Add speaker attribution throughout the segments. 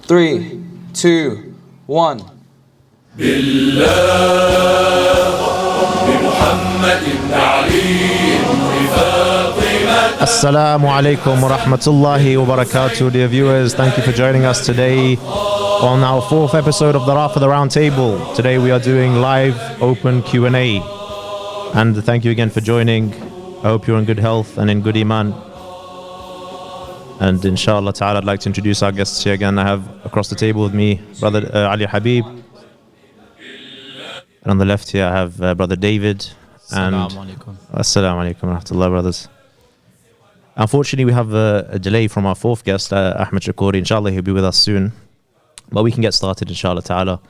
Speaker 1: 3, 2, 1.
Speaker 2: Assalamu alaikum wa rahmatullahi wa barakatuh, dear viewers. Thank you for joining us today on our 4th episode of the Rafida Roundtable. Today we are doing live open Q&A. And thank you again for joining. I hope you're in good health and in good iman. And inshallah ta'ala, I'd like to introduce our guests here again. I have across the table with me Brother Ali Habib. And on the left here I have Brother David.
Speaker 3: Assalamu alaikum.
Speaker 2: Assalamu alaikum wa rahmatullah, brothers. Unfortunately, we have a delay from our 4th guest, Ahmed Shakori. Inshallah, he'll be with us soon. But we can get started, inshallah ta'ala.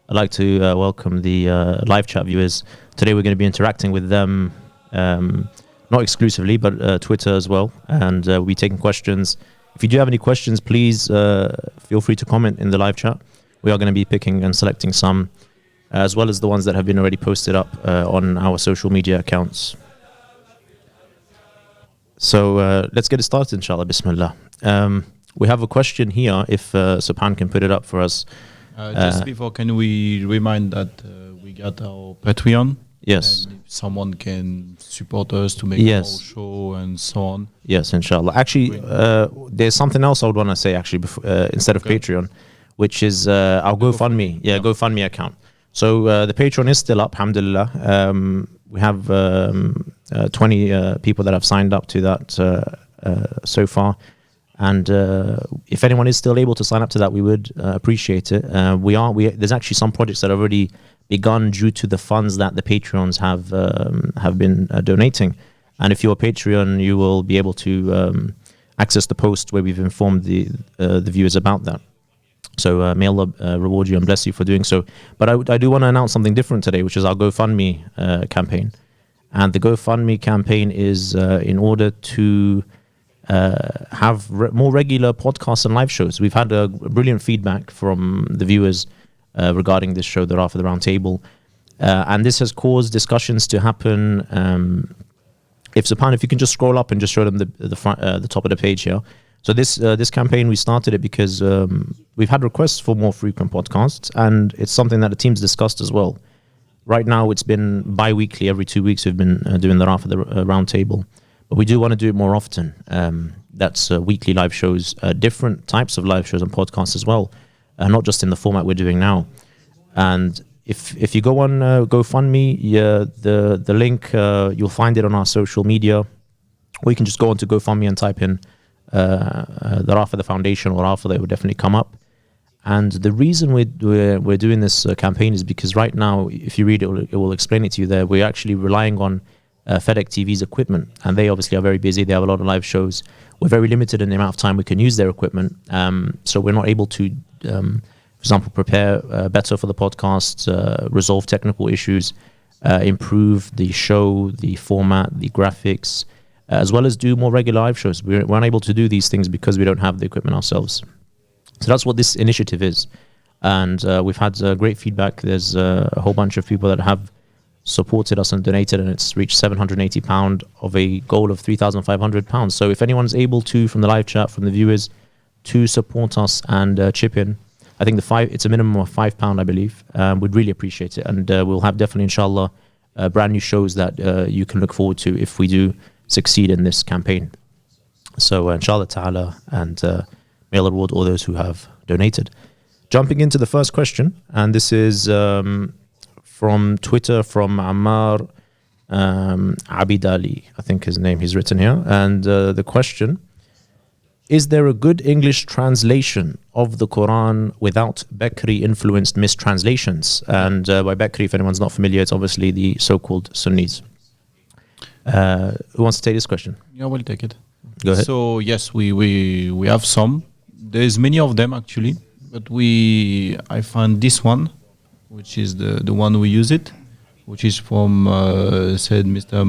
Speaker 2: I'd like to welcome the live chat viewers. Today we're going to be interacting with them, not exclusively, but Twitter as well. And we'll be taking questions. If you do have any questions, please feel free to comment in the live chat. We are going to be picking and selecting some, as well as the ones that have been already posted up on our social media accounts. So let's get it started, inshallah, bismillah. We have a question here, if Subhan can put it up for us.
Speaker 3: Just before, can we remind that we got our Patreon?
Speaker 2: Yes.
Speaker 3: And if someone can support us to make our show and so on.
Speaker 2: Yes, inshallah. Actually, there's something else I would want to say, actually, before, instead of Patreon, which is our GoFundMe. GoFundMe account. So the Patreon is still up, alhamdulillah. We have 20 people that have signed up to that so far. And if anyone is still able to sign up to that, we would appreciate it. There's actually some projects that have already begun due to the funds that the Patreons have been donating. And if you're a Patreon, you will be able to access the post where we've informed the viewers about that. So may Allah reward you and bless you for doing so. But I do want to announce something different today, which is our Gofundme campaign. And the Gofundme campaign is in order to have more regular podcasts and live shows. We've had a brilliant feedback from the viewers regarding this show, the Rafida Roundtable. And this has caused discussions to happen. If you can just scroll up and just show them the top of the page here. So this campaign, we started it because we've had requests for more frequent podcasts, and it's something that the team's discussed as well. Right now, it's been bi-weekly. Every 2 weeks, we've been doing the Rafida Roundtable. But we do want to do it more often. That's weekly live shows, different types of live shows and podcasts as well, not just in the format we're doing now. And if you go on GoFundMe, the link, you'll find it on our social media. Or you can just go on to GoFundMe and type in the Rafida Foundation or Rafida, it would definitely come up. And the reason we're doing this campaign is because right now, if you read it, it will explain it to you there. We're actually relying on FedEx TV's equipment, and they obviously are very busy. They have a lot of live shows. We're very limited in the amount of time we can use their equipment, so we're not able to, for example, prepare better for the podcasts, resolve technical issues, improve the show, the format, the graphics, as well as do more regular live shows. We're unable to do these things because we don't have the equipment ourselves. So that's what this initiative is, and we've had great feedback. There's a whole bunch of people that have supported us and donated, and it's reached £780 of a goal of £3,500. So if anyone's able to, from the live chat, from the viewers, to support us and chip in, I think it's a minimum of £5, I believe. We'd really appreciate it, and we'll have definitely, inshallah, brand new shows that you can look forward to if we do succeed in this campaign. So inshallah ta'ala, and may Allah reward all those who have donated. Jumping into the first question, and this is from Twitter, from Ammar Abidali, I think his name he's written here. And the question, is there a good English translation of the Quran without Bakri influenced mistranslations? And by Bakri, if anyone's not familiar, it's obviously the so-called Sunnis. Who wants to take this question?
Speaker 3: Yeah, we'll take it.
Speaker 2: Go ahead.
Speaker 3: So yes, we have some. There's many of them actually, but I find this one, which is the one we use it, which is from said Mr.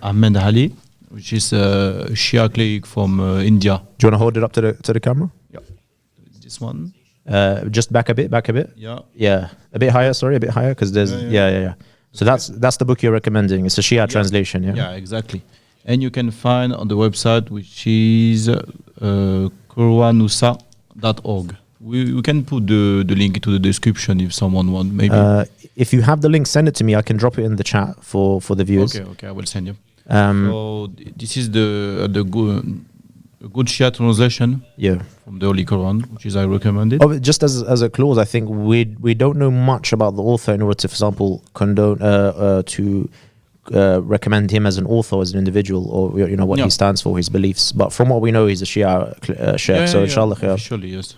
Speaker 3: Ahmed Ali, which is a Shia cleric from India.
Speaker 2: Do you want to hold it up to the camera?
Speaker 3: Yeah. This one.
Speaker 2: Just back a bit.
Speaker 3: Yeah.
Speaker 2: Yeah. A bit higher, sorry, a bit higher, because there's yeah. So that's the book you're recommending. It's a Shia translation, yeah?
Speaker 3: Yeah, exactly. And you can find on the website, which is Qur'anusa.org, We can put the link to the description if someone want. Maybe.
Speaker 2: If you have the link, send it to me. I can drop it in the chat for the viewers.
Speaker 3: Okay, I will send you. So this is the good Shia translation.
Speaker 2: Yeah.
Speaker 3: From the Holy Quran, which is I recommend it.
Speaker 2: Oh, just as a clause, I think we don't know much about the author in order to, for example, condone recommend him as an author, as an individual, or what he stands for, his beliefs. But from what we know, he's a Shia sheikh. So inshallah,
Speaker 3: officially, yes.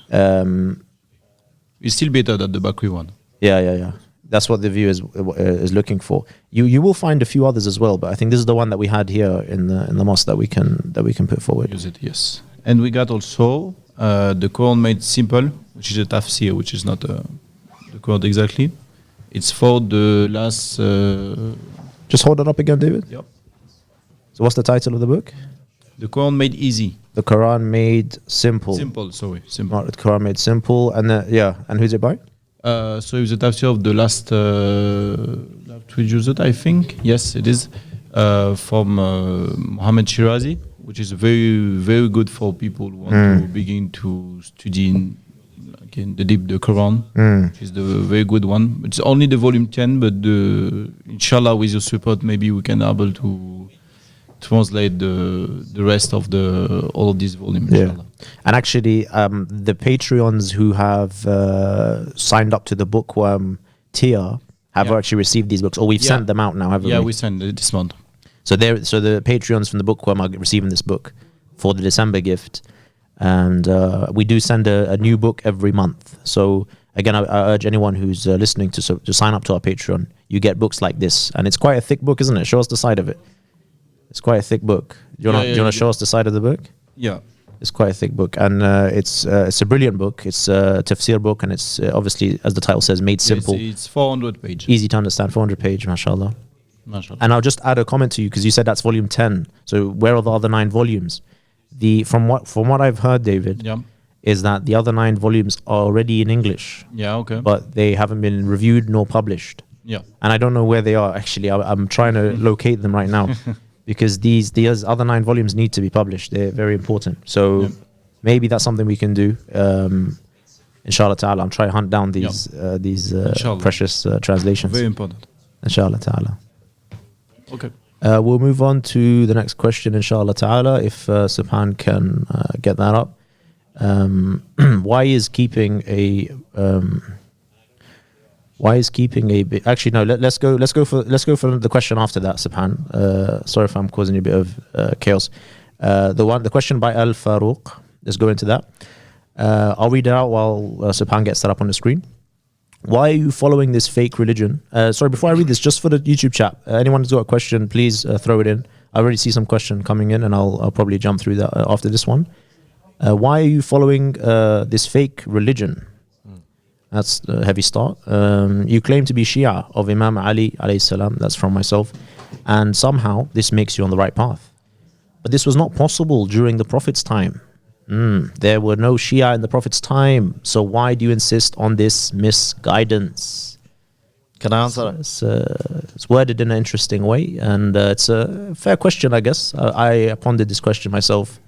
Speaker 3: It's still better than the Bakri one.
Speaker 2: Yeah. That's what the viewer is looking for. You will find a few others as well, but I think this is the one that we had here in the mosque that we can put forward.
Speaker 3: Use it, yes. And we got also the Quran made simple, which is a tafsir, which is not the Quran exactly. It's for the last.
Speaker 2: Just hold it up again, David.
Speaker 3: Yep.
Speaker 2: So what's the title of the book?
Speaker 3: The Quran made easy.
Speaker 2: The Quran made simple.
Speaker 3: Simple.
Speaker 2: The Quran made simple, and and who's it by?
Speaker 3: So it's a tafsir of the last I think. Yes, it is from Muhammad Shirazi, which is very, very good for people who want to begin to study the Quran, which is the very good one. It's only the volume 10, but inshallah, with your support, maybe we can able to translate the rest of all of these volumes.
Speaker 2: Yeah. And actually, the Patreons who have signed up to the Bookworm tier have actually received these books, or we've sent them out now, haven't we?
Speaker 3: Yeah, we sent it this month.
Speaker 2: So the Patreons from the Bookworm are receiving this book for the December gift. And we do send a new book every month. So again, I urge anyone who's listening to sign up to our Patreon. You get books like this, and it's quite a thick book, isn't it? Show us the side of it. It's quite a thick book. Do you want to show us the side of the book?
Speaker 3: Yeah,
Speaker 2: it's quite a thick book, and it's a brilliant book. It's a tafsir book, and it's obviously, as the title says, made simple.
Speaker 3: It's 400 pages.
Speaker 2: Easy to understand, 400 page, mashallah. And I'll just add a comment to you, because you said that's volume 10. So where are the other 9 volumes? From what I've heard, David, is that the other 9 volumes are already in English.
Speaker 3: Yeah, okay.
Speaker 2: But they haven't been reviewed nor published.
Speaker 3: Yeah.
Speaker 2: And I don't know where they are, actually. I'm trying to locate them right now. Because these other 9 volumes need to be published. They're very important. So maybe that's something we can do. Inshallah ta'ala. I'm trying to hunt down these precious translations.
Speaker 3: Very important.
Speaker 2: Inshallah ta'ala.
Speaker 3: Okay.
Speaker 2: We'll move on to the next question, inshallah ta'ala, if Subhan can get that up. Why is keeping a actually no, let's go for the question after that, Subhan. Sorry if I'm causing you a bit of chaos. The question by Al Farouk, let's go into that. I'll read it out while Subhan gets that up on the screen. Why are you following this fake religion? Sorry, before I read this, just for the YouTube chat, anyone who's got a question, please throw it in. I already see some question coming in, and I'll probably jump through that after this one. Why are you following this fake religion? That's a heavy start. You claim to be Shia of Imam Ali alayhi salam. That's from myself. And somehow this makes you on the right path. But this was not possible during the Prophet's time. There were no Shia in the Prophet's time. So why do you insist on this misguidance?
Speaker 4: Can I answer?
Speaker 2: It's worded in an interesting way, and it's a fair question, I guess. I pondered this question myself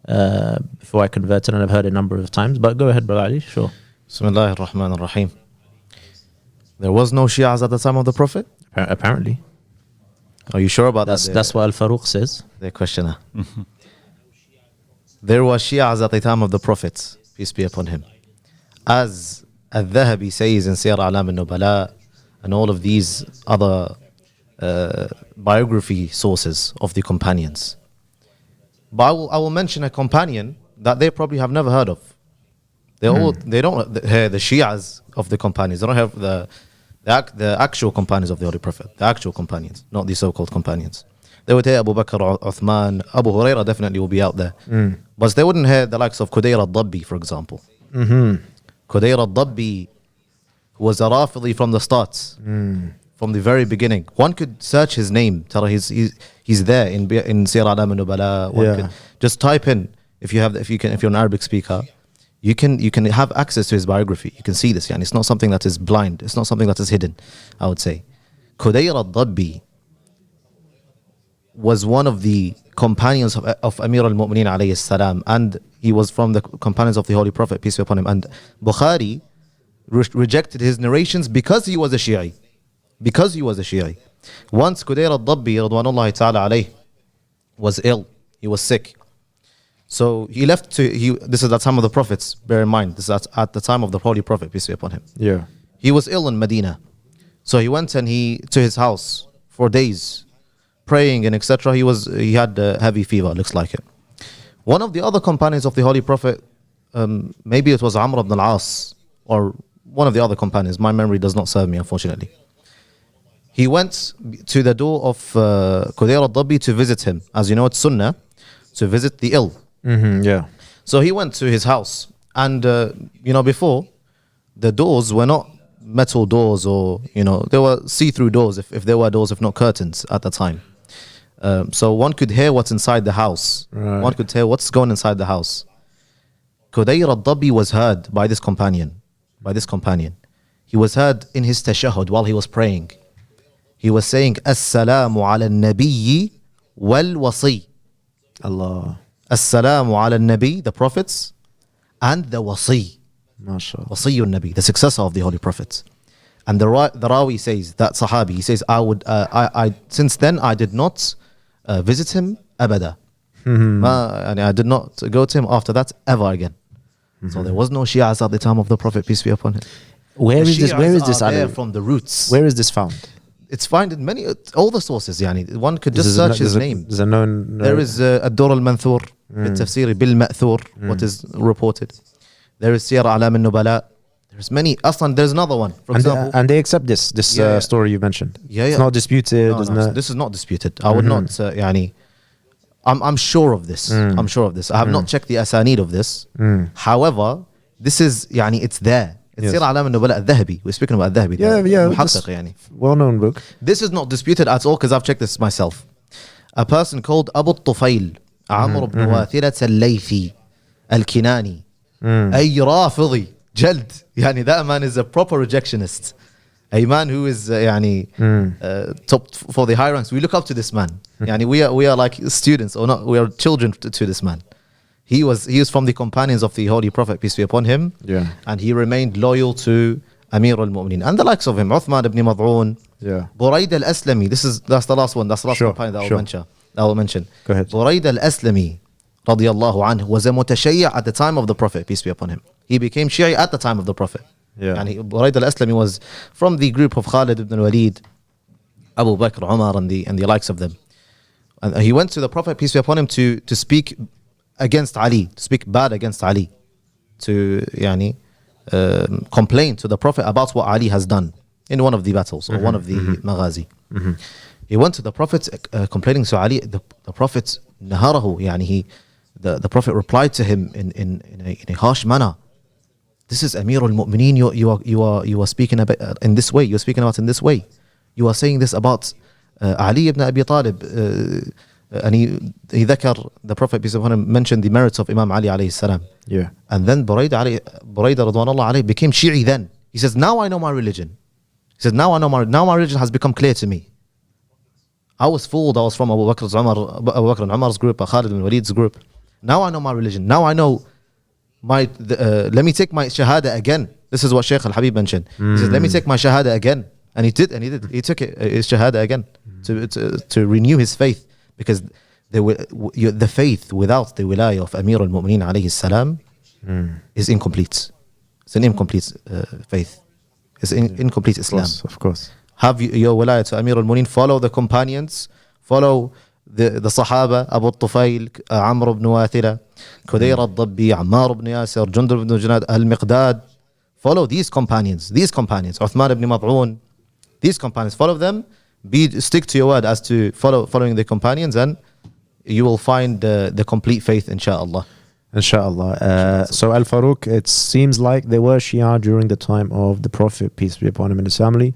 Speaker 2: before I converted, and I've heard it a number of times. But go ahead, Brother Ali. Sure.
Speaker 4: Bismillahir Rahmanir Rahim. There was no Shias at the time of the Prophet?
Speaker 2: Apparently.
Speaker 4: Are you sure about that?
Speaker 2: That's what Al Farouk says.
Speaker 4: The questioner. There was Shias at the time of the Prophet, peace be upon him. As Al-Dhahabi says in Siyar A'lam al-Nubala, and all of these other biography sources of the companions. But I will mention a companion that they probably have never heard of. They don't the Shias of the companions. They don't have the actual companions of the Holy Prophet, the actual companions, not the so-called companions. They would hear Abu Bakr, Uthman, Abu Hurairah definitely will be out there. But they wouldn't hear the likes of Qudayr al-Dabbi, for example. Qudayr al-Dabbi was a Rafidi from the start, from the very beginning. One could search his name. He's there in Siyar A'lam al-Nubala. One could just type in if you're an Arabic speaker. You can have access to his biography. You can see this. Yani it's not something that is blind. It's not something that is hidden, I would say. Qudayr al-Dabbi was one of the companions of Amir al-Mu'mineen alayhi salam, and he was from the companions of the Holy Prophet, peace be upon him. And Bukhari rejected his narrations because he was a Shi'i. Because he was a Shi'i. Once Qudayr al-Dabbi radwanullahi ta'ala alayh was ill. He was sick. So he left this is the time of the prophets, bear in mind, this is at the time of the Holy Prophet, peace be upon him.
Speaker 2: Yeah.
Speaker 4: He was ill in Medina. So he went and to his house for days, praying and etc. He had heavy fever, looks like it. One of the other companions of the Holy Prophet, maybe it was Amr ibn al-As, or one of the other companions, my memory does not serve me unfortunately. He went to the door of Qudayr al-Dabbi to visit him. As you know, it's sunnah to visit the ill.
Speaker 2: Yeah.
Speaker 4: So he went to his house, and before, the doors were not metal doors, or they were see-through doors, if there were doors, if not curtains at the time. So one could hear what's inside the house.
Speaker 2: Right.
Speaker 4: One could hear what's going inside the house. Qudayr al-Dabbi was heard by this companion. He was heard in his tashahhud while he was praying. He was saying, As-salamu ala al-nabiyyi wal-wasi.
Speaker 2: Allah.
Speaker 4: As-salamu ala al-nabi, the prophets, and the wasi.
Speaker 2: MashaAllah.
Speaker 4: Wasiyun Nabi, the successor of the Holy Prophets. And the Rawi says, that Sahabi, he says, since then I did not visit him abada. And I did not go to him after that ever again. So there was no Shi'as at the time of the Prophet, peace be upon him.
Speaker 2: Where
Speaker 4: The
Speaker 2: is this?
Speaker 4: Shi'as
Speaker 2: Where is this?
Speaker 4: are there
Speaker 2: Ali?
Speaker 4: from the roots.
Speaker 2: Where is this found?
Speaker 4: It's found in all the sources. Yani. One could just
Speaker 2: There's
Speaker 4: search his
Speaker 2: there's
Speaker 4: name.
Speaker 2: There's a known.
Speaker 4: There is Ad-Dur al-Manthur, Tafsiri bil-Ma'thur, what is reported. There is Siyar A'lam al-Nubala. There's many. Aslan, there's another one. For example.
Speaker 2: And they accept this
Speaker 4: Yeah.
Speaker 2: story you mentioned.
Speaker 4: Yeah,
Speaker 2: It's
Speaker 4: yeah.
Speaker 2: not disputed.
Speaker 4: No,
Speaker 2: isn't
Speaker 4: no,
Speaker 2: it?
Speaker 4: this is not disputed. I would not, I'm sure of this. I'm sure of this. I have not checked the asanid of this. However, this is, it's there. It's
Speaker 2: Yes.
Speaker 4: Sir Alam al-Nubala al-Dhahabi. We're speaking about al-Dhahabi.
Speaker 2: Yeah.
Speaker 4: Muhaqqiq,
Speaker 2: this well-known book.
Speaker 4: This is not disputed at all because I've checked this myself. A person called Abu Tufail, Amr ibn Wathilat al-Laythi, al-Kinani, ay Rafidi, Jald. That man is a proper rejectionist. A man who is top for the high ranks. We look up to this man. We are like students, or not, we are children to this man. He was from the companions of the Holy Prophet, peace be upon him.
Speaker 2: Yeah.
Speaker 4: And he remained loyal to Amir al-Mu'mineen and the likes of him, Uthman ibn Mad'un,
Speaker 2: Yeah.
Speaker 4: Burayd al-Aslami. That's the last one. That's the last
Speaker 2: Sure,
Speaker 4: companion that
Speaker 2: sure.
Speaker 4: I will mention.
Speaker 2: Go ahead.
Speaker 4: Burayd al-Aslami, radiyallahu anhu, was a mutashayya at the time of the Prophet, peace be upon him. He became Shi'i at the time of the Prophet.
Speaker 2: Yeah.
Speaker 4: And Burayd al-Aslami was from the group of Khalid ibn Walid, Abu Bakr, Umar, and the likes of them. And he went to the Prophet, peace be upon him, to speak against Ali, to speak bad against Ali, to complain to the Prophet about what Ali has done in one of the battles or one of the maghazi. He went to the Prophet complaining to Ali. The Prophet naharahu, the Prophet replied to him in a harsh manner. This is Amir al-Mu'mineen. You are speaking about in this way. You're speaking about in this way. You are saying this about Ali ibn Abi Talib. And he ذكر, the Prophet peace upon him mentioned the merits of Imam Ali alayhi salam.
Speaker 2: Yeah.
Speaker 4: And then Burayda radwanullah alayhi became Shi'i then. He says, now I know my religion. He said, now my religion has become clear to me. I was fooled. I was from Abu Bakr and Umar's group, Khalid ibn Walid's group. Now I know my religion. Now I know let me take my shahada again. This is what Shaykh al-Habib mentioned. He says, let me take my shahada again. And he did. He took his shahada again to renew his faith. Because the faith without the wilayah of Amir al-Mu'mineen alayhi salam is incomplete. It's an incomplete faith. It's incomplete Islam.
Speaker 2: Of course.
Speaker 4: Have your wilayah to Amir al-Mu'mineen. Follow the companions. Follow the Sahaba, Abu Tufail, Amr ibn Wathila, Qudayr al-Dabbi, Ammar ibn Yasir, Jundub ibn Junad, al-Miqdad. Follow these companions, Uthman ibn Mad'un. These companions, follow them. Stick to your word as to following the companions, and you will find the complete faith, inshallah.
Speaker 2: Inshallah. So Al-Faruq, it seems like they were Shia during the time of the Prophet, peace be upon him, and his family.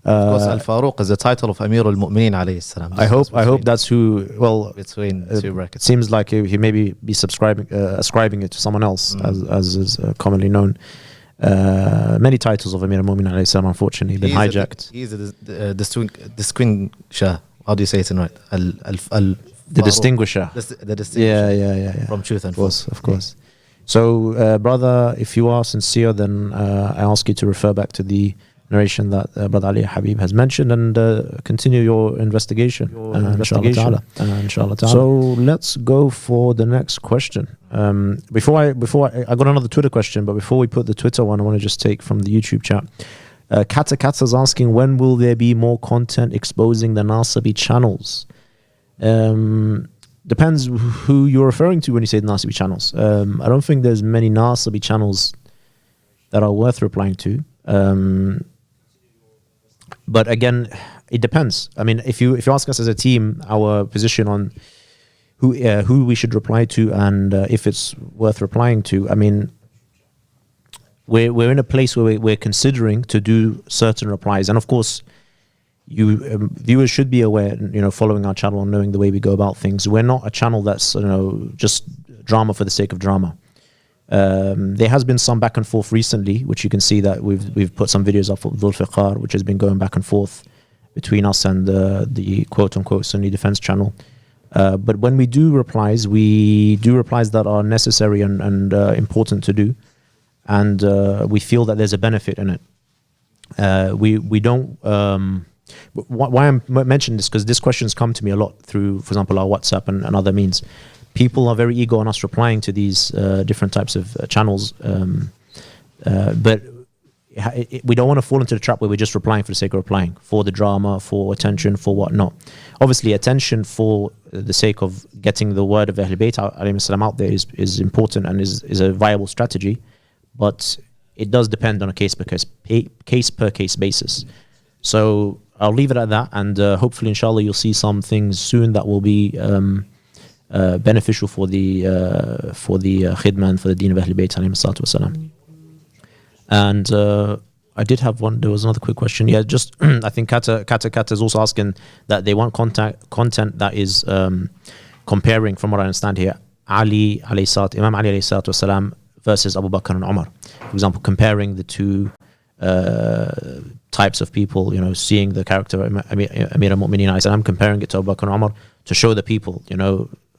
Speaker 4: Of course, Al-Faruq is the title of Amir al-Mu'mineen alayhi salam.
Speaker 2: I hope that's who. Well,
Speaker 4: between two brackets.
Speaker 2: It seems like he maybe be ascribing it to someone else, as is commonly known. Many titles of Amir al-Mu'mineen alayhi salam, unfortunately, been hijacked.
Speaker 4: He's the distinguisher. how do you say it in right?
Speaker 2: The distinguisher.
Speaker 4: The distinguisher.
Speaker 2: Yeah.
Speaker 4: From truth and
Speaker 2: Of
Speaker 4: false.
Speaker 2: course. So, brother, if you are sincere, then I ask you to refer back to the narration that Brother Ali Habib has mentioned and continue your investigation. Inshallah ta'ala. So let's go for the next question. Before I got another Twitter question, but before we put the Twitter one, I want to just take from the YouTube chat. Kata's asking, when will there be more content exposing the Nasibi channels? Depends who you're referring to when you say Nasibi channels. I don't think there's many Nasibi channels that are worth replying to. But again, it depends. I mean, if you ask us as a team, our position on who we should reply to and if it's worth replying to, I mean, we're in a place where we're considering to do certain replies, and of course, you viewers should be aware, following our channel and knowing the way we go about things. We're not a channel that's just drama for the sake of drama. There has been some back and forth recently, which you can see that we've put some videos up of Dhul Fiqar, which has been going back and forth between us and the quote unquote Sunni defense channel. But when we do replies that are necessary and important to do, and we feel that there's a benefit in it. We don't. Why I'm mentioning this, because this question's come to me a lot through, for example, our WhatsApp and other means. People are very eager on us replying to these different types of channels, but we don't want to fall into the trap where we're just replying for the sake of replying, for the drama, for attention, for whatnot. Obviously, attention for the sake of getting the word of Ahlul Bayt alayhim salam out there is important and is a viable strategy, but it does depend on a case per case basis. So I'll leave it at that, and hopefully, inshallah, you'll see some things soon that will be beneficial for the khidmah and for the deen of Ahlul Bayt alayhim salatu wasalam. And I did have one. There was another quick question. Yeah, just I think Kata is also asking that they want content that is comparing, from what I understand here, Imam Ali alayhi salatu wasalam versus Abu Bakr and Umar. For example, comparing the two types of people, seeing the character of Amir al-Mu'mineen alayhi salam, comparing it to Abu Bakr and Umar to show the people,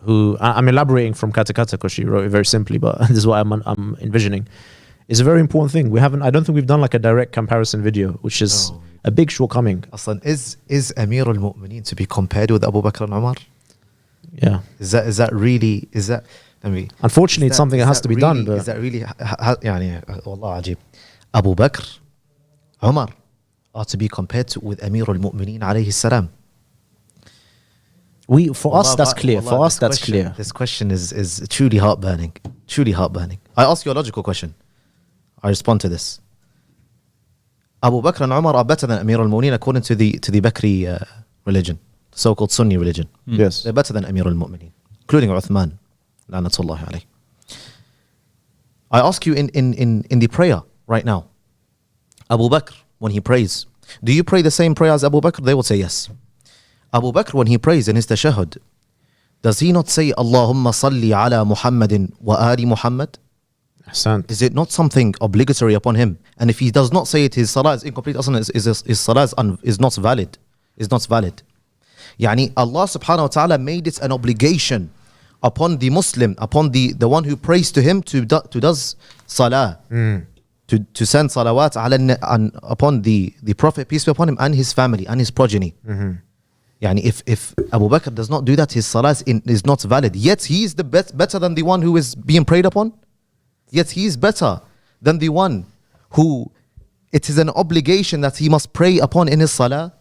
Speaker 2: who I'm elaborating from Kata because she wrote it very simply, but this is what I'm envisioning. It's a very important thing. I don't think we've done like a direct comparison video, which is a big shortcoming.
Speaker 4: Aslan, is Amir al-Mu'mineen to be compared with Abu Bakr and Umar?
Speaker 2: Yeah.
Speaker 4: Is that really?
Speaker 2: Unfortunately, it's something that has to be done.
Speaker 4: Is that really? Wallah ajib. Abu Bakr, Umar are to be compared with Amir al-Mu'mineen alayhi salam.
Speaker 2: For us, that's clear. For us, that's clear.
Speaker 4: This question is truly heartburning. Truly heartburning. I ask you a logical question. I respond to this. Abu Bakr and Umar are better than Amir al-Mu'mineen according to the Bakri religion, so-called Sunni religion.
Speaker 2: Yes.
Speaker 4: They're better than Amir al-Mu'mineen, including Uthman, la'natullahi alayh. I ask you in the prayer right now, Abu Bakr, when he prays, do you pray the same prayer as Abu Bakr? They will say yes. Abu Bakr, when he prays in his tashahhud, does he not say Allahumma salli ala Muhammadin wa ali Muhammad?
Speaker 2: Ahsant.
Speaker 4: Is it not something obligatory upon him? And if he does not say it, his salah is incomplete. His salah is not valid. Is not valid. Yani Allah subhanahu wa ta'ala made it an obligation upon the Muslim, upon the one who prays to him to does salah, to send salawat upon the Prophet, peace be upon him, and his family and his progeny. Yani if Abu Bakr does not do that, his salah is not valid. Yet he is better than the one who is being prayed upon. Yet he is better than the one who it is an obligation that he must pray upon in his salah.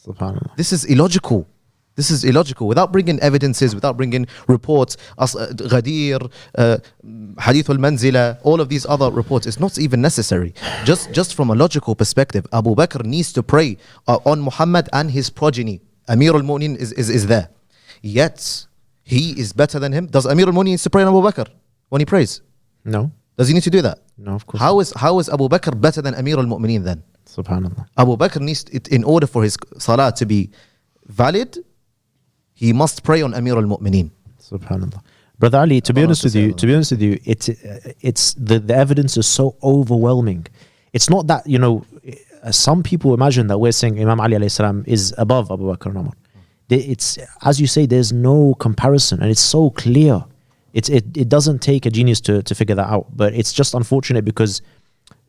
Speaker 2: SubhanAllah.
Speaker 4: This is illogical. This is illogical. Without bringing evidences, without bringing reports, Ghadir, Hadith al-Manzila, all of these other reports, it's not even necessary. Just from a logical perspective, Abu Bakr needs to pray on Muhammad and his progeny. Amir al-Mu'mineen is there. Yet, he is better than him. Does Amir al-Mu'mineen need to pray on Abu Bakr when he prays?
Speaker 2: No.
Speaker 4: Does he need to do that?
Speaker 2: No, of course.
Speaker 4: How is Abu Bakr better than Amir al-Mu'mineen then?
Speaker 2: SubhanAllah.
Speaker 4: Abu Bakr needs it, in order for his salah to be valid, he must pray on Amir al-Mu'mineen.
Speaker 2: SubhanAllah. Brother Ali, to be honest with you, it's the evidence is so overwhelming. It's not that, some people imagine that we're saying Imam Ali alayhi salam is above Abu Bakr and Umar. It's, as you say, there's no comparison, and it's so clear. It doesn't take a genius to figure that out, but it's just unfortunate because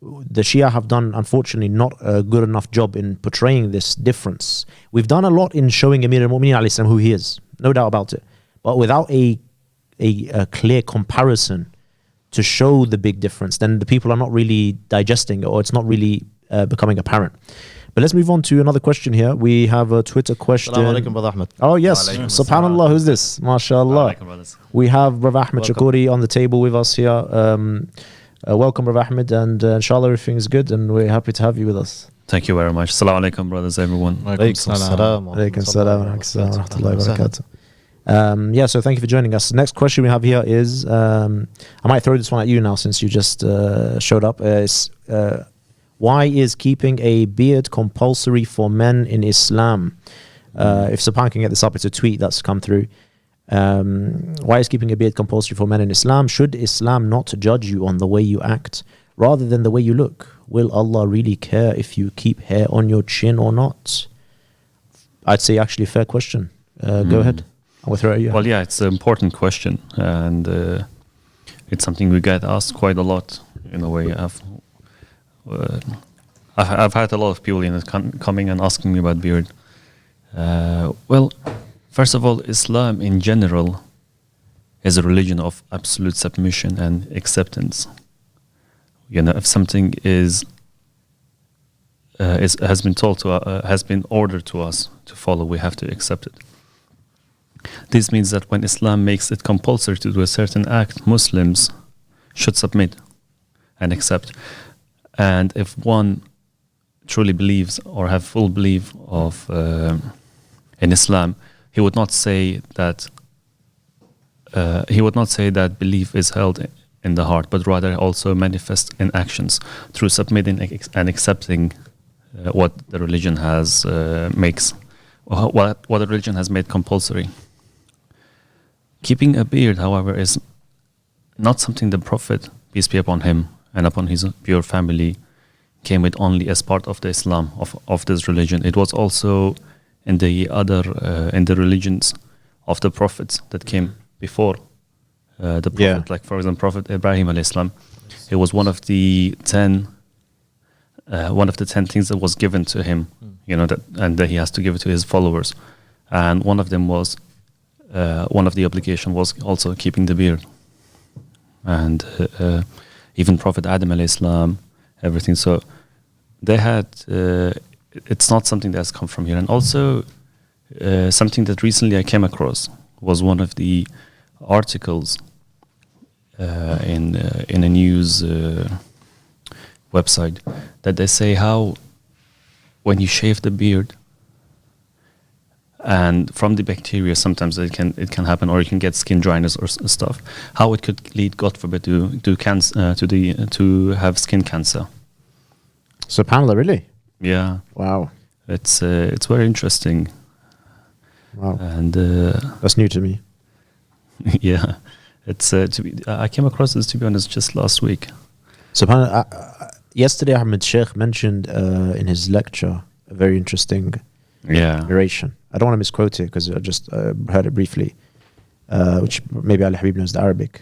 Speaker 2: the Shia have done, unfortunately, not a good enough job in portraying this difference. We've done a lot in showing Amir al-Mu'mineen alayhi salam who he is, no doubt about it, but without a clear comparison to show the big difference, then the people are not really digesting it, or it's not really becoming apparent. But let's move on to another question here. We have a Twitter question.
Speaker 4: Assalamu alaikum, Brother Ahmed.
Speaker 2: Oh yes, subhanallah, who's this? MashaAllah. We have Brother Ahmed Shakuri on the table with us here. Welcome, Brother Ahmed, and inshallah everything is good, and we're happy to have you with us.
Speaker 5: Thank you very much. Assalamu alaikum, brothers, everyone.
Speaker 4: Alaikum salam.
Speaker 2: Alaikum salam wa rahmatullahi wa barakatuh. Yeah, so thank you for joining us. Next question we have here is, I might throw this one at you now since you just showed up. Why is keeping a beard compulsory for men in Islam? If Sapan can get this up, it's a tweet that's come through. Why is keeping a beard compulsory for men in Islam? Should Islam not judge you on the way you act rather than the way you look? Will Allah really care if you keep hair on your chin or not? I'd say actually fair question. Go ahead. I'll throw it at you.
Speaker 5: Well, yeah, it's an important question, and it's something we get asked quite a lot. In a way, I've had a lot of people coming and asking me about beard. Well, first of all, Islam in general is a religion of absolute submission and acceptance. You know, if something has been told to has been ordered to us to follow, we have to accept it. This means that when Islam makes it compulsory to do a certain act, Muslims should submit and accept. And if one truly believes or have full belief of in Islam, he would not say that belief is held in the heart, but rather also manifest in actions through submitting and accepting what the religion has what the religion has made compulsory. Keeping a beard, however, is not something the Prophet, peace be upon him and upon his pure family, came with only as part of the Islam of this religion. It was also in the other in the religions of the prophets that came before the Prophet, like for example, Prophet Ibrahim alayhi salam. It was one of the 10 things that was given to him, you know, that he has to give it to his followers, and one of them was one of the obligation was also keeping the beard, and even Prophet Adam alayhi salam, everything. So they had. It's not something that's come from here, and also something that recently I came across was one of the articles in a news website that they say how when you shave the beard and from the bacteria sometimes it can happen, or you can get skin dryness or stuff, how it could lead, God forbid, to cancer, to have skin cancer.
Speaker 2: SubhanAllah, really?
Speaker 5: Yeah.
Speaker 2: Wow.
Speaker 5: It's very interesting.
Speaker 2: Wow.
Speaker 5: And
Speaker 2: that's new to me.
Speaker 5: Yeah, it's I came across this, to be honest, just last week.
Speaker 2: SubhanAllah. Yesterday, Ahmed Sheikh mentioned in his lecture a very interesting narration. I don't want to misquote it because I just heard it briefly, which maybe Al Habib knows the Arabic.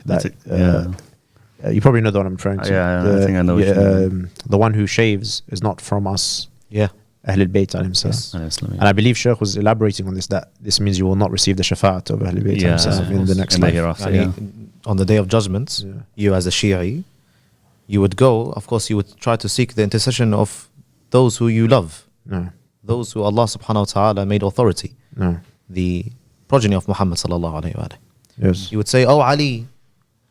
Speaker 2: You probably know the one I'm referring to.
Speaker 5: I think I know.
Speaker 2: The one who shaves is not from us. Yeah. Ahlul Bayt alayhim salam.
Speaker 5: Yes.
Speaker 2: And I believe Sheikh was elaborating on this, that this means you will not receive the shafa'at of Ahlul Bayt alayhim salam in the next life.
Speaker 5: Hereafter,
Speaker 4: on the day of judgment, you as a Shi'i, you would go, of course, you would try to seek the intercession of those who you love. Those who Allah subhanahu wa ta'ala made authority. The progeny of Muhammad sallallahu alayhi wa sallam.
Speaker 2: Yes.
Speaker 4: You would say, oh Ali,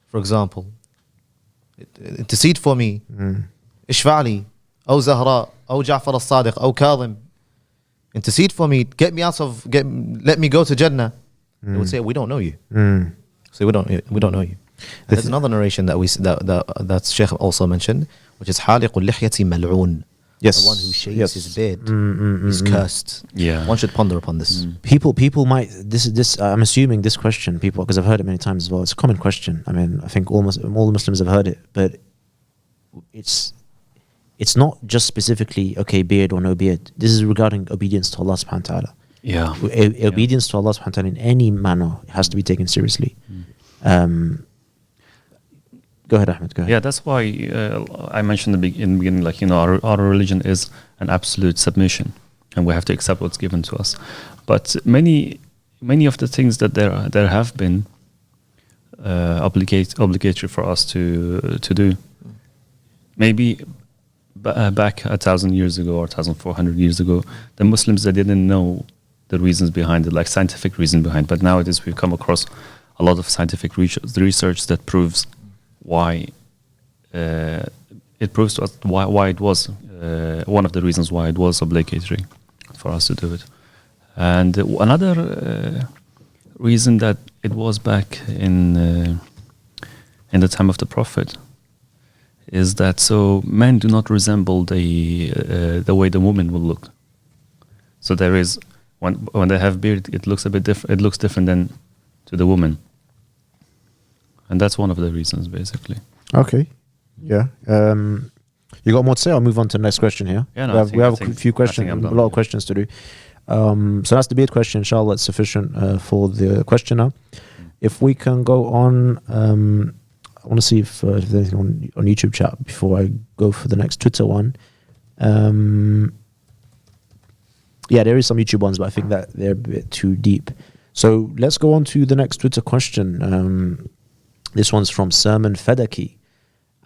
Speaker 4: for example, intercede for me. Ishfa'li. Oh Zahra. Oh Ja'far al-Sadiq. Oh Kadhim. Intercede for me. Let me go to Jannah. They would say, we don't know you. So we don't know you. There's another narration that Sheikh also mentioned, which is Haliqul Lihyati Mal'oon.
Speaker 2: Yes.
Speaker 4: The one who shaves his beard is cursed.
Speaker 5: Yeah.
Speaker 4: One should ponder upon this.
Speaker 2: People might this I'm assuming this question, people, because I've heard it many times as well. It's a common question. I mean, I think almost all the Muslims have heard it, but it's it's not just specifically, okay, beard or no beard. This is regarding obedience to Allah subhanahu wa ta'ala.
Speaker 5: Yeah.
Speaker 2: Obedience to Allah subhanahu wa ta'ala in any manner has to be taken seriously. Go ahead, Ahmed. Go ahead.
Speaker 5: Yeah, that's why I mentioned in the beginning, like, our religion is an absolute submission, and we have to accept what's given to us. But many of the things that there have been obligatory for us to do. Maybe back 1,000 years ago or 1,400 years ago, the Muslims, they didn't know the reasons behind it, like scientific reason behind. But nowadays we've come across a lot of scientific research that proves why it proves to us why it was one of the reasons why it was obligatory for us to do it. And another reason that it was back in the time of the Prophet is that so men do not resemble the way the woman will look. So there is when they have beard, it looks a bit different. It looks different than to the woman, and that's one of the reasons, basically.
Speaker 2: Okay. Yeah. You got more to say? I'll move on to the next question here.
Speaker 5: Yeah, no,
Speaker 2: we have a few questions,
Speaker 5: I'm
Speaker 2: a
Speaker 5: done,
Speaker 2: lot of questions to do. So that's the beard question. Inshallah, it's sufficient for the questioner. If we can go on, I want to see if there's anything on YouTube chat before I go for the next Twitter one. Yeah, there is some YouTube ones, but I think that they're a bit too deep. So let's go on to the next Twitter question. This one's from Sermon Fedaki.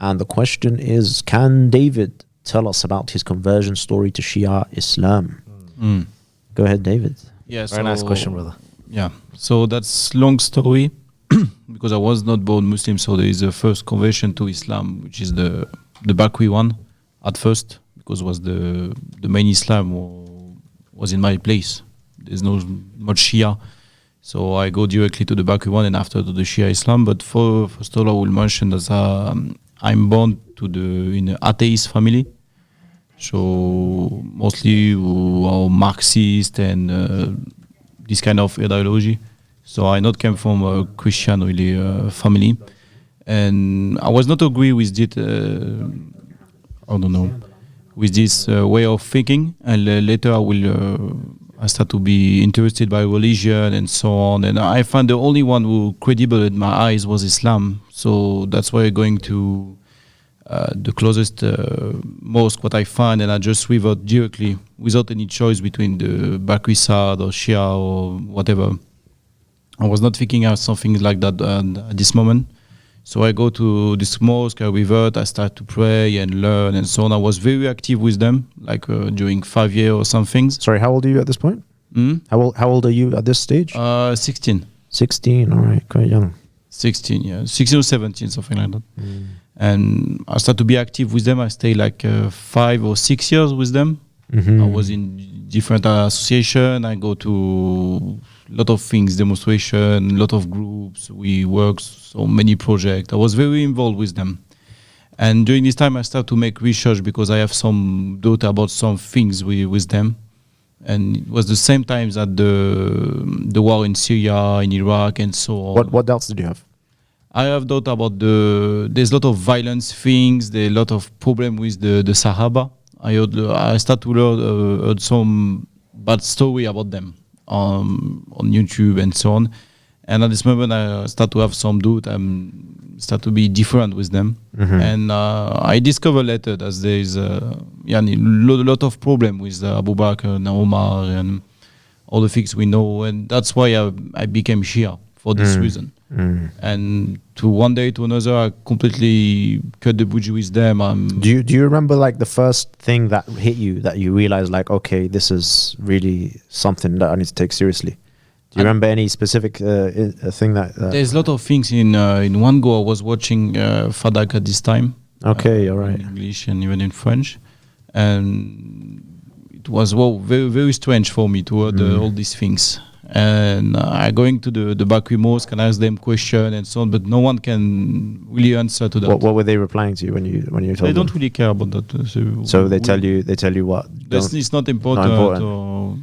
Speaker 2: And the question is, can David tell us about his conversion story to Shia Islam? Go ahead, David.
Speaker 3: Yeah,
Speaker 4: Very nice question, brother.
Speaker 3: Yeah, so that's long story because I was not born Muslim. So there is a first conversion to Islam, which is the Bakri one at first, because was the main Islam was in my place. There's no much Shia. So I go directly to the Bakri one and after to the Shia Islam. But first of all, I will mention that I'm born in an atheist family. So mostly are Marxist and this kind of ideology. So I not came from a Christian really family. And I was not agree with it, I don't know, with this way of thinking. And later I start to be interested by religion and so on. And I found the only one who credible in my eyes was Islam. So that's why I'm going to the closest mosque what I find, and I just revert directly without any choice between the Bakri Sad or Shia or whatever. I was not thinking of something like that at this moment. So I go to this mosque, I revert, I start to pray and learn and so on. I was very active with them, like during 5 years or some things.
Speaker 2: Sorry, how old are you at this point? How old are you at this stage?
Speaker 3: 16.
Speaker 2: 16, all right, quite young.
Speaker 3: 16, yeah. 16 or 17, something like that. And I start to be active with them. I stay like 5 or 6 years with them. I was in different association. I go to a lot of things, demonstration, a lot of groups. We work so many projects. I was very involved with them. And during this time, I start to make research because I have some doubt about some things with them. And it was the same time that the war in Syria, in Iraq, and so on.
Speaker 2: What doubts did you have?
Speaker 3: I have thought about there's a lot of violence things, there's a lot of problem with the Sahaba. I start to learn some bad story about them on YouTube and so on. And at this moment, I start to have some doubt. I start to be different with them. And I discover later that there's a lot of problem with Abu Bakr and Omar and all the things we know. And that's why I became Shia for this reason. And to one day to another, I completely cut the bougie with them.
Speaker 2: Do you remember like the first thing that hit you that you realized like, okay, this is really something that I need to take seriously? Do you remember any specific thing that?
Speaker 3: There's a lot of things in one go. I was watching Fadak at this time.
Speaker 2: Okay, all right.
Speaker 3: In English and even in French, and it was very very strange for me to hear all these things. And I going to the Bakri mosque and ask them question and so on, but no one can really answer to that.
Speaker 2: What were they replying to you when you told them?
Speaker 3: They don't really care about that.
Speaker 2: So they tell you what?
Speaker 3: It's not important. Or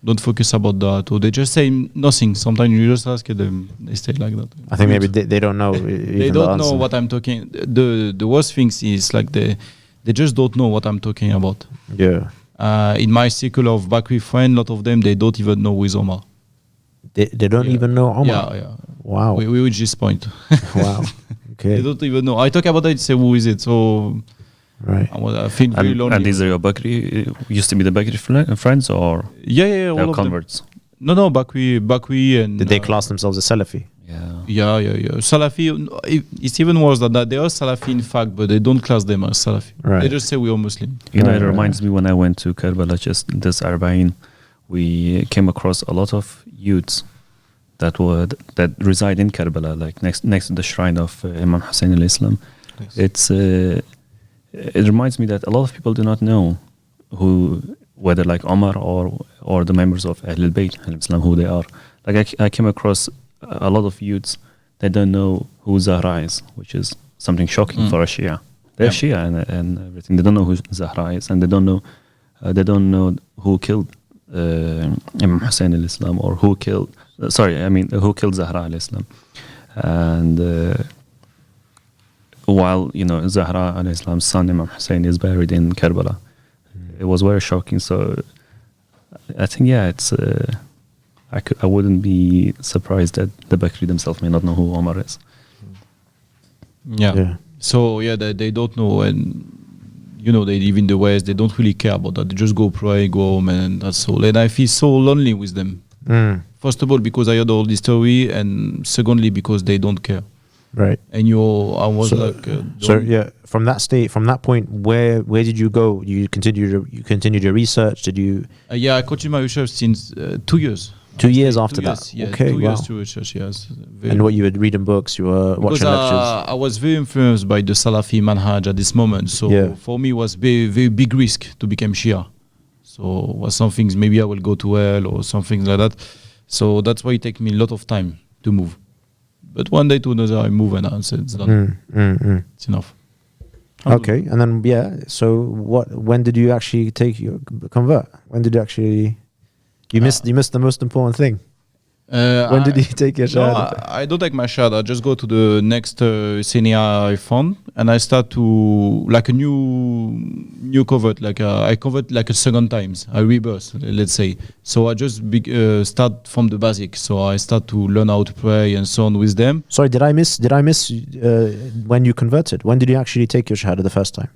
Speaker 3: don't focus about that, or they just say nothing. Sometimes you just ask them, they stay like that.
Speaker 2: I think maybe they don't know.
Speaker 3: They don't know what I'm talking. The worst things is like They just don't know what I'm talking about.
Speaker 2: Yeah.
Speaker 3: In my circle of Bakri friends, a lot of them, they don't even know who is Omar.
Speaker 2: They don't
Speaker 3: Yeah.
Speaker 2: even know Omar.
Speaker 3: Yeah, yeah.
Speaker 2: Wow.
Speaker 3: We reach this point.
Speaker 2: Wow.
Speaker 3: They
Speaker 2: Okay.
Speaker 3: don't even know. I talk about it, say who is it. So
Speaker 2: Right.
Speaker 3: I feel very lonely.
Speaker 5: And these are your Bakri, used to be the Bakri friends, or
Speaker 3: yeah, all
Speaker 5: they're
Speaker 3: of them.
Speaker 5: converts?
Speaker 3: No, Bakri and
Speaker 2: Did they class themselves as Salafi?
Speaker 5: Yeah.
Speaker 3: Yeah. Salafi, it's even worse than that. They are Salafi in fact, but they don't class them as Salafi.
Speaker 2: Right.
Speaker 3: They just say we are Muslim.
Speaker 5: You know,
Speaker 2: Right,
Speaker 5: it
Speaker 2: right,
Speaker 5: reminds me when I went to Karbala, just this Arba'in, we came across a lot of youths that reside in Karbala, like next to the shrine of Imam Hussein al-Islam.
Speaker 4: Yes.
Speaker 5: It reminds me that a lot of people do not know whether like Omar or the members of Ahlul Bayt al-Islam, who they are. Like I came across a lot of youths that don't know who Zahra is, which is something shocking for a Shia. They're Shia and everything. They don't know who Zahra is, and they don't know who killed Imam Hussein al-Islam, or who killed Zahra al-Islam. And while Zahra al-Islam's son Imam Hussein is buried in Karbala, it was very shocking. So I think it's I wouldn't be surprised that the Bakri themselves may not know who Omar is.
Speaker 3: Yeah. So they don't know, and they live in the West. They don't really care about that. They just go pray, go home, and that's all. And I feel so lonely with them. First of all, because I heard all this story, and secondly, because they don't care.
Speaker 2: Right.
Speaker 3: And I was
Speaker 2: from that point, where did you go? You continued your research. Did you?
Speaker 3: I continued my research since 2 years.
Speaker 2: 2 years after
Speaker 3: 2
Speaker 2: that.
Speaker 3: years, yeah,
Speaker 2: Okay.
Speaker 3: 2
Speaker 2: Wow.
Speaker 3: years to research. Yes.
Speaker 2: And what you were reading books, you were watching lectures.
Speaker 3: I was very influenced by the Salafi manhaj at this moment. So for me, it was very, very big risk to become Shia. So was some things maybe I will go to hell or something like that. So that's why it takes me a lot of time to move. But one day to another, I move and I said it's done. It's enough.
Speaker 2: Okay, and then So when did you actually convert? When did you actually? You missed the most important thing. When did you take your shahada?
Speaker 3: No, I don't take my shahada. I just go to the next senior I found, and I start to like a new convert. Like I convert like a second times. I rebirth, let's say. So I just start from the basic. So I start to learn how to pray and so on with them.
Speaker 2: Sorry, did I miss when you converted? When did you actually take your shahada the first time?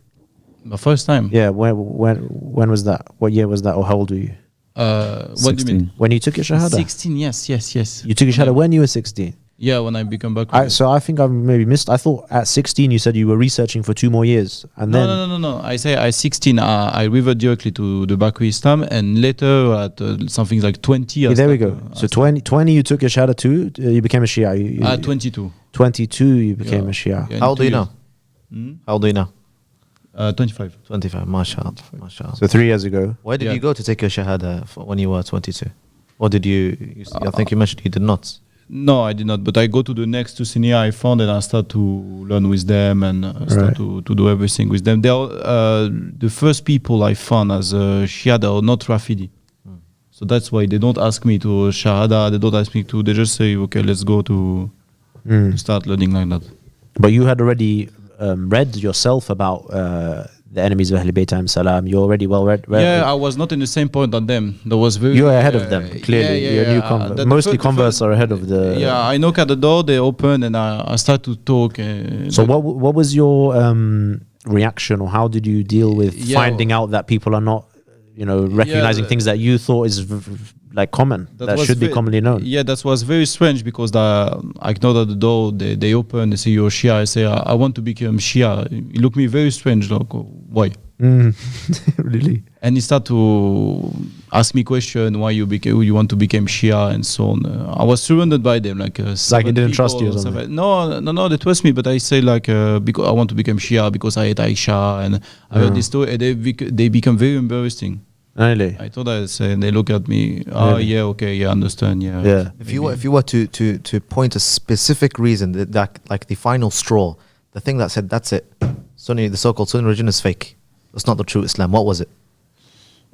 Speaker 3: The first time.
Speaker 2: Yeah. When was that? What year was that? Or how old were you?
Speaker 3: What do you mean?
Speaker 2: When you took your shahada?
Speaker 3: 16. Yes.
Speaker 2: You took your shahada when you were 16.
Speaker 3: Yeah, when I become back.
Speaker 2: So I think I've maybe missed. I thought at 16 you said you were researching for 2 more years, and then
Speaker 3: No. I say at 16 I revert directly to the Bakri Islam, and later at something like 20.
Speaker 2: there we go. So 20 you took your shahada too. You became a Shia.
Speaker 3: 22.
Speaker 2: 22 you became a Shia.
Speaker 3: Yeah,
Speaker 4: How old are you now? How old are you now?
Speaker 3: 25.
Speaker 4: 25. Mashallah. Mashallah.
Speaker 2: So 3 years ago.
Speaker 4: Where did you go to take your shahada when you were 22? Or did you I think you mentioned you did not.
Speaker 3: No, I did not. But I go to the next two senior I found, and I start to learn with them and start to do everything with them. They are the first people I found as Shahada or not Rafidi. So that's why they don't ask me to Shahada. They don't ask me to. They just say, okay, let's go to start learning like that.
Speaker 2: But you had already read yourself about the enemies of Ahlul Bayt alayhim salam. You're already well read.
Speaker 3: Yeah, I was not in the same point on them. There was very.
Speaker 2: You're ahead of them, clearly. You're a new convert. Mostly converts are ahead of the.
Speaker 3: Yeah, I knock at the door, they open, and I start to talk.
Speaker 2: So what was your reaction, or how did you deal with finding out that people are not, recognizing things that you thought is like common, that should be commonly known?
Speaker 3: Yeah, that was very strange because I knocked at the door, they open, they say you're Shia. I say I want to become Shia. He looked me very strange, like why?
Speaker 2: Really?
Speaker 3: And he started to ask me question why you want to become Shia and so on. I was surrounded by them, like
Speaker 2: he didn't trust you or something.
Speaker 3: No, they trust me, but I say like because I want to become Shia because I hate Aisha, and I heard this story, and they become very embarrassing.
Speaker 2: Really?
Speaker 3: I thought and they look at me. Oh yeah, okay, yeah, understand, yeah.
Speaker 2: Yeah.
Speaker 4: If you were to point a specific reason that like the final straw, the thing that said that's it, Sunni, the so-called Sunni religion is fake. It's not the true Islam. What was it?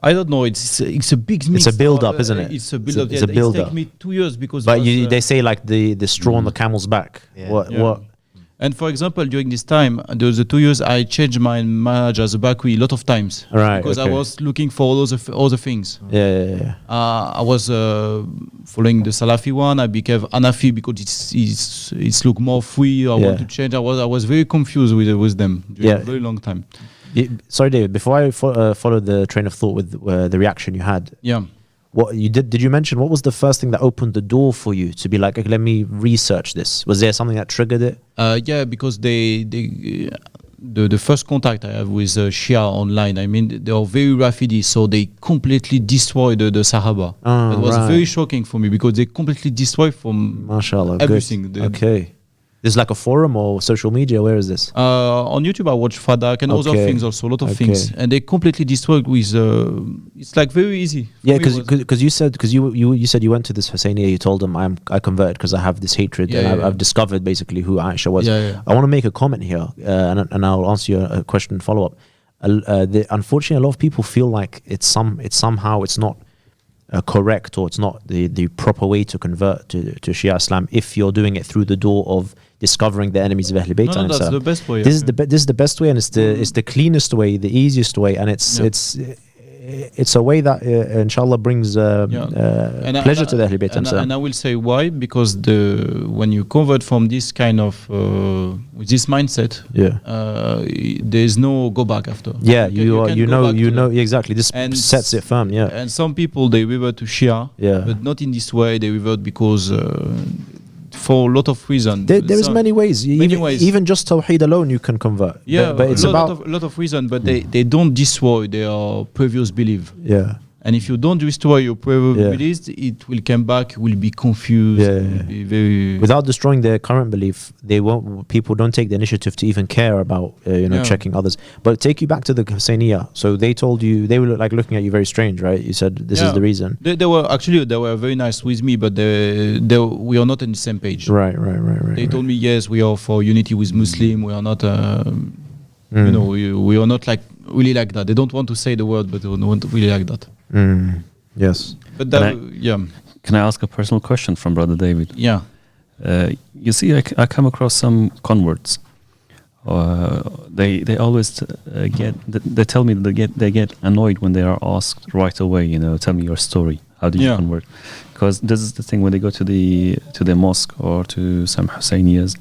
Speaker 3: I don't know. It's a big mix.
Speaker 2: It's a build-up, isn't it?
Speaker 3: It's a build-up.
Speaker 2: It's a build-up.
Speaker 3: It took me 2 years because.
Speaker 2: But they say like the straw on the camel's back.
Speaker 4: Yeah.
Speaker 2: What?
Speaker 3: And for example, during this time, there was the 2 years I changed my manager as a Bakwi a lot of times.
Speaker 2: Right,
Speaker 3: Because I
Speaker 2: okay.
Speaker 3: was looking for all other things.
Speaker 2: Yeah.
Speaker 3: I was following the Salafi one. I became Hanafi because it's look more free. I want to change. I was very confused with them during a very long time.
Speaker 2: Sorry, David. Before I follow the train of thought with the reaction you had,
Speaker 3: Yeah.
Speaker 2: what you did you mention what was the first thing that opened the door for you to be like, okay, let me research this? Was there something that triggered it?
Speaker 3: Yeah, because the first contact I have with Shia online, I mean, they are very Rafidi, so they completely destroy the Sahaba.
Speaker 2: Oh,
Speaker 3: it was
Speaker 2: right.
Speaker 3: very shocking for me because they completely destroy from
Speaker 2: MashaAllah,
Speaker 3: everything.
Speaker 2: good. Okay. There's like a forum or social media. Where is this?
Speaker 3: On YouTube, I watch Fadak and other things also, a lot of things, and they completely destroyed with. It's like very easy.
Speaker 2: Yeah, because you said you went to this Husseinia, you told them I converted because I have this hatred, and I've discovered basically who Aisha was. I want to make a comment here, and I'll answer your question follow up. Unfortunately, a lot of people feel like it's somehow not correct, or it's not the proper way to convert to Shia Islam if you're doing it through the door of discovering the enemies of Ahlul Bayt.
Speaker 3: No, that's the best way.
Speaker 2: This is the best way, and it's the cleanest way, the easiest way, and it's a way that inshallah brings pleasure to the Ahlul Bayt.
Speaker 3: And I will say why, because when you convert from this kind of with this mindset, there is no go back after.
Speaker 2: Yeah, you know exactly. This sets it firm. Yeah,
Speaker 3: and some people they revert to Shia, but not in this way. They revert because for a lot of reasons.
Speaker 2: There is many ways. Even just Tawheed alone you can convert.
Speaker 3: Yeah,
Speaker 2: but it's
Speaker 3: a lot of reasons, but they don't destroy their previous belief.
Speaker 2: Yeah.
Speaker 3: And if you don't destroy your previous beliefs, it will come back, will be confused, will be very...
Speaker 2: Without destroying their current belief, people don't take the initiative to even care about checking others. But take you back to the Husseinia. So they told you, they were like looking at you very strange, right? You said this is the reason.
Speaker 3: They were very nice with me, but we are not on the same page.
Speaker 2: Right.
Speaker 3: They told me, yes, we are for unity with Muslim. We are not, we are not like really like that. They don't want to say the word, but they don't want to really like that.
Speaker 2: Yes.
Speaker 3: But
Speaker 5: can I ask a personal question from Brother David?
Speaker 3: Yeah.
Speaker 5: You see, I come across some converts. They always they tell me they get annoyed when they are asked right away. Tell me your story. How did you convert? Because this is the thing, when they go to the mosque or to some Husseinias,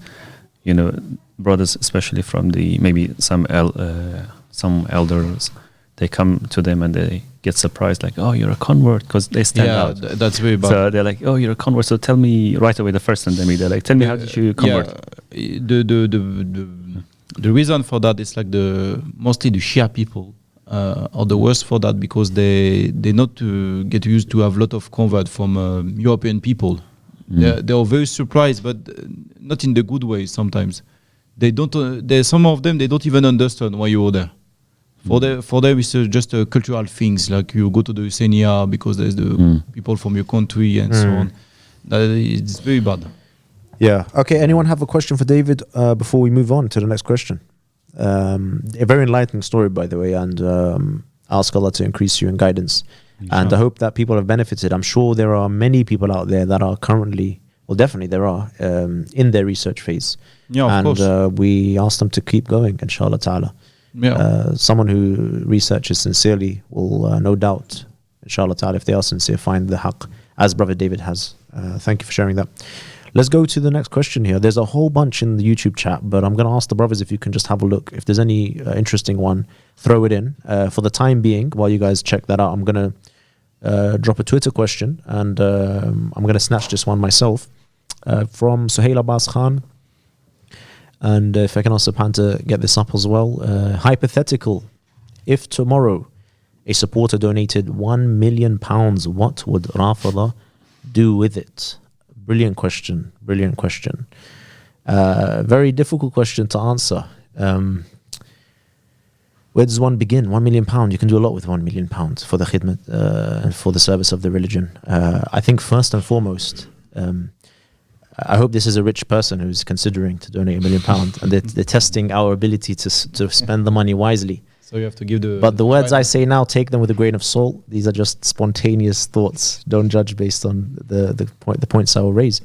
Speaker 5: brothers, especially from maybe some elders, they come to them and they get surprised, like, oh, you're a convert, because they stand out.
Speaker 3: That's very bad.
Speaker 5: So they're like, oh, you're a convert, so tell me right away the first thing. They're like, tell me, how did you convert?
Speaker 3: The reason for that is like mostly the Shia people are the worst for that, because they not get used to have a lot of convert from European people. They are very surprised, but not in the good way sometimes. They don't. Some of them, they don't even understand why you were there. For them, it's just cultural things, like you go to the Husseinia because there's the people from your country and so on. It's very bad.
Speaker 2: Yeah. Okay. Anyone have a question for David before we move on to the next question? A very enlightening story, by the way, and ask Allah to increase you in guidance. And I hope that people have benefited. I'm sure there are many people out there that are currently, well, definitely there are, in their research phase.
Speaker 3: Yeah, of course.
Speaker 2: And we ask them to keep going, inshallah ta'ala.
Speaker 3: Yeah.
Speaker 2: Someone who researches sincerely will no doubt, inshallah ta'ala, if they are sincere, find the haqq, as Brother David has. Thank you for sharing that. Let's go to the next question here. There's a whole bunch in the YouTube chat, but I'm going to ask the brothers if you can just have a look. If there's any interesting one, throw it in. For the time being, while you guys check that out, I'm going to drop a Twitter question, and I'm going to snatch this one myself from Suhail Abbas Khan. And if I can ask Pan to get this up as well. Hypothetical, if tomorrow a supporter donated £1 million, what would Rafida do with it? Brilliant question. Very difficult question to answer. Where does one begin? £1 million. You can do a lot with £1 million for the khidmat and for the service of the religion. I think first and foremost, I hope this is a rich person who's considering to donate £1 million, and they're testing our ability to spend the money wisely.
Speaker 3: So you have to give
Speaker 2: But the words I say now, take them with a grain of salt. These are just spontaneous thoughts. Don't judge based on the points I will raise.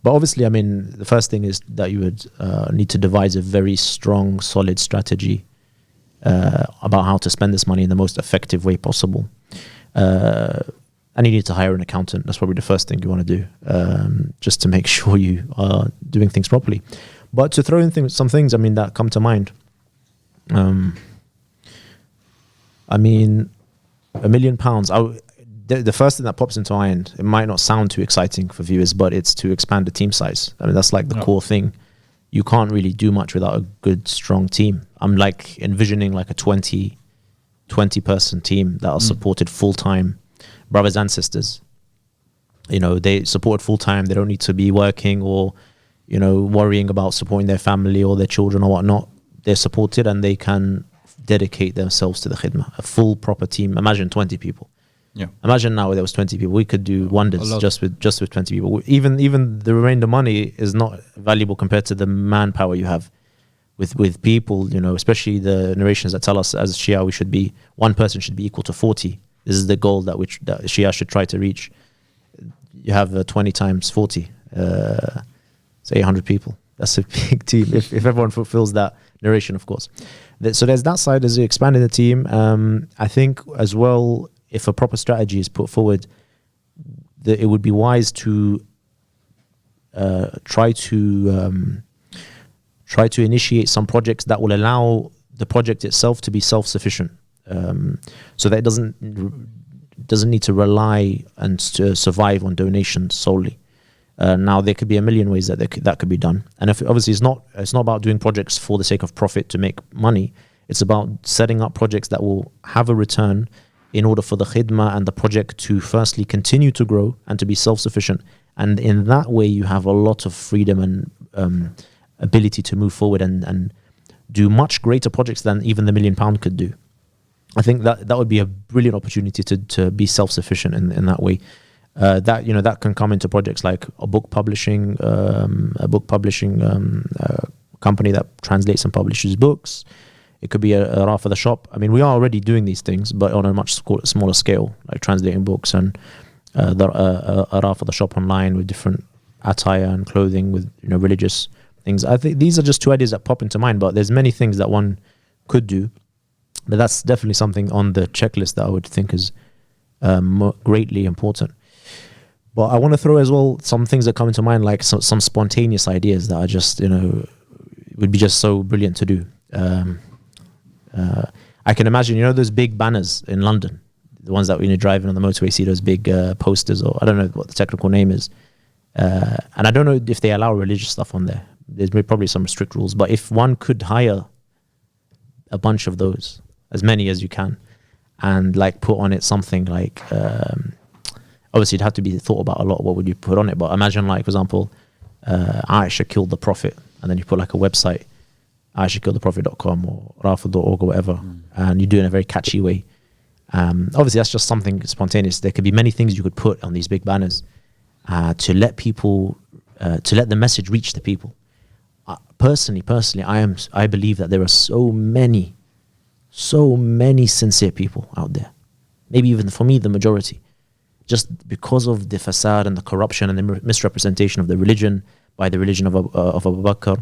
Speaker 2: But obviously, I mean, the first thing is that you would need to devise a very strong, solid strategy about how to spend this money in the most effective way possible. And you need to hire an accountant. That's probably the first thing you want to do, just to make sure you are doing things properly. But to throw in some things, I mean, that come to mind. I mean, £1 million. The first thing that pops into mind, it might not sound too exciting for viewers, but it's to expand the team size. I mean, that's like the core thing. You can't really do much without a good, strong team. I'm like envisioning like a 20 person team that are supported full time, brothers and sisters. You know, they support full time. They don't need to be working or, you know, worrying about supporting their family or their children or whatnot. They're supported and they can dedicate themselves to the khidmah. A full proper team. Imagine 20 people.
Speaker 3: Yeah.
Speaker 2: Imagine now there was 20 people. We could do wonders just with 20 people. Even the remainder money is not valuable compared to the manpower you have with people, you know, especially the narrations that tell us as Shia we should be, one person should be equal to 40. This is the goal that Shia should try to reach. You have 20 times 40, so 800 people. That's a big team if everyone fulfills that narration, of course. So there's that side, as expanding the team. I think as well, if a proper strategy is put forward, it would be wise to try to initiate some projects that will allow the project itself to be self-sufficient, so that it doesn't need to rely and to survive on donations solely. Now there could be a million ways that could be done, and if obviously it's not about doing projects for the sake of profit to make money. It's about setting up projects that will have a return in order for the khidmah and the project to firstly continue to grow and to be self-sufficient. And in that way, you have a lot of freedom and ability to move forward and do much greater projects than even the £1 million could do. I think that would be a brilliant opportunity to be self-sufficient in that way. That can come into projects like a book publishing company that translates and publishes books. It could be a Rafida shop. I mean, we are already doing these things, but on a much smaller scale, like translating books and a Rafida shop online with different attire and clothing with, you know, religious things. I think these are just two ideas that pop into mind, but there's many things that one could do. But that's definitely something on the checklist that I would think is greatly important. But I want to throw as well some things that come into mind, like some spontaneous ideas that are just, you know, would be just so brilliant to do. I can imagine, you know, those big banners in London, the ones that when you're driving on the motorway, see those big posters, or I don't know what the technical name is. And I don't know if they allow religious stuff on there. There's probably some strict rules, but if one could hire a bunch of those, as many as you can, and like put on it something like, obviously it'd have to be thought about a lot. What would you put on it? But imagine, like, for example, Aisha killed the Prophet, and then you put like a website, AishaKilledTheProphet.com or Rafida.org or whatever, and you do it in a very catchy way. Obviously, that's just something spontaneous. There could be many things you could put on these big banners to let people, to let the message reach the people. Personally, I believe that there are so many sincere people out there. Maybe even for me, the majority. Just because of the fasad and the corruption and the misrepresentation of the religion by the religion of Abu Bakr,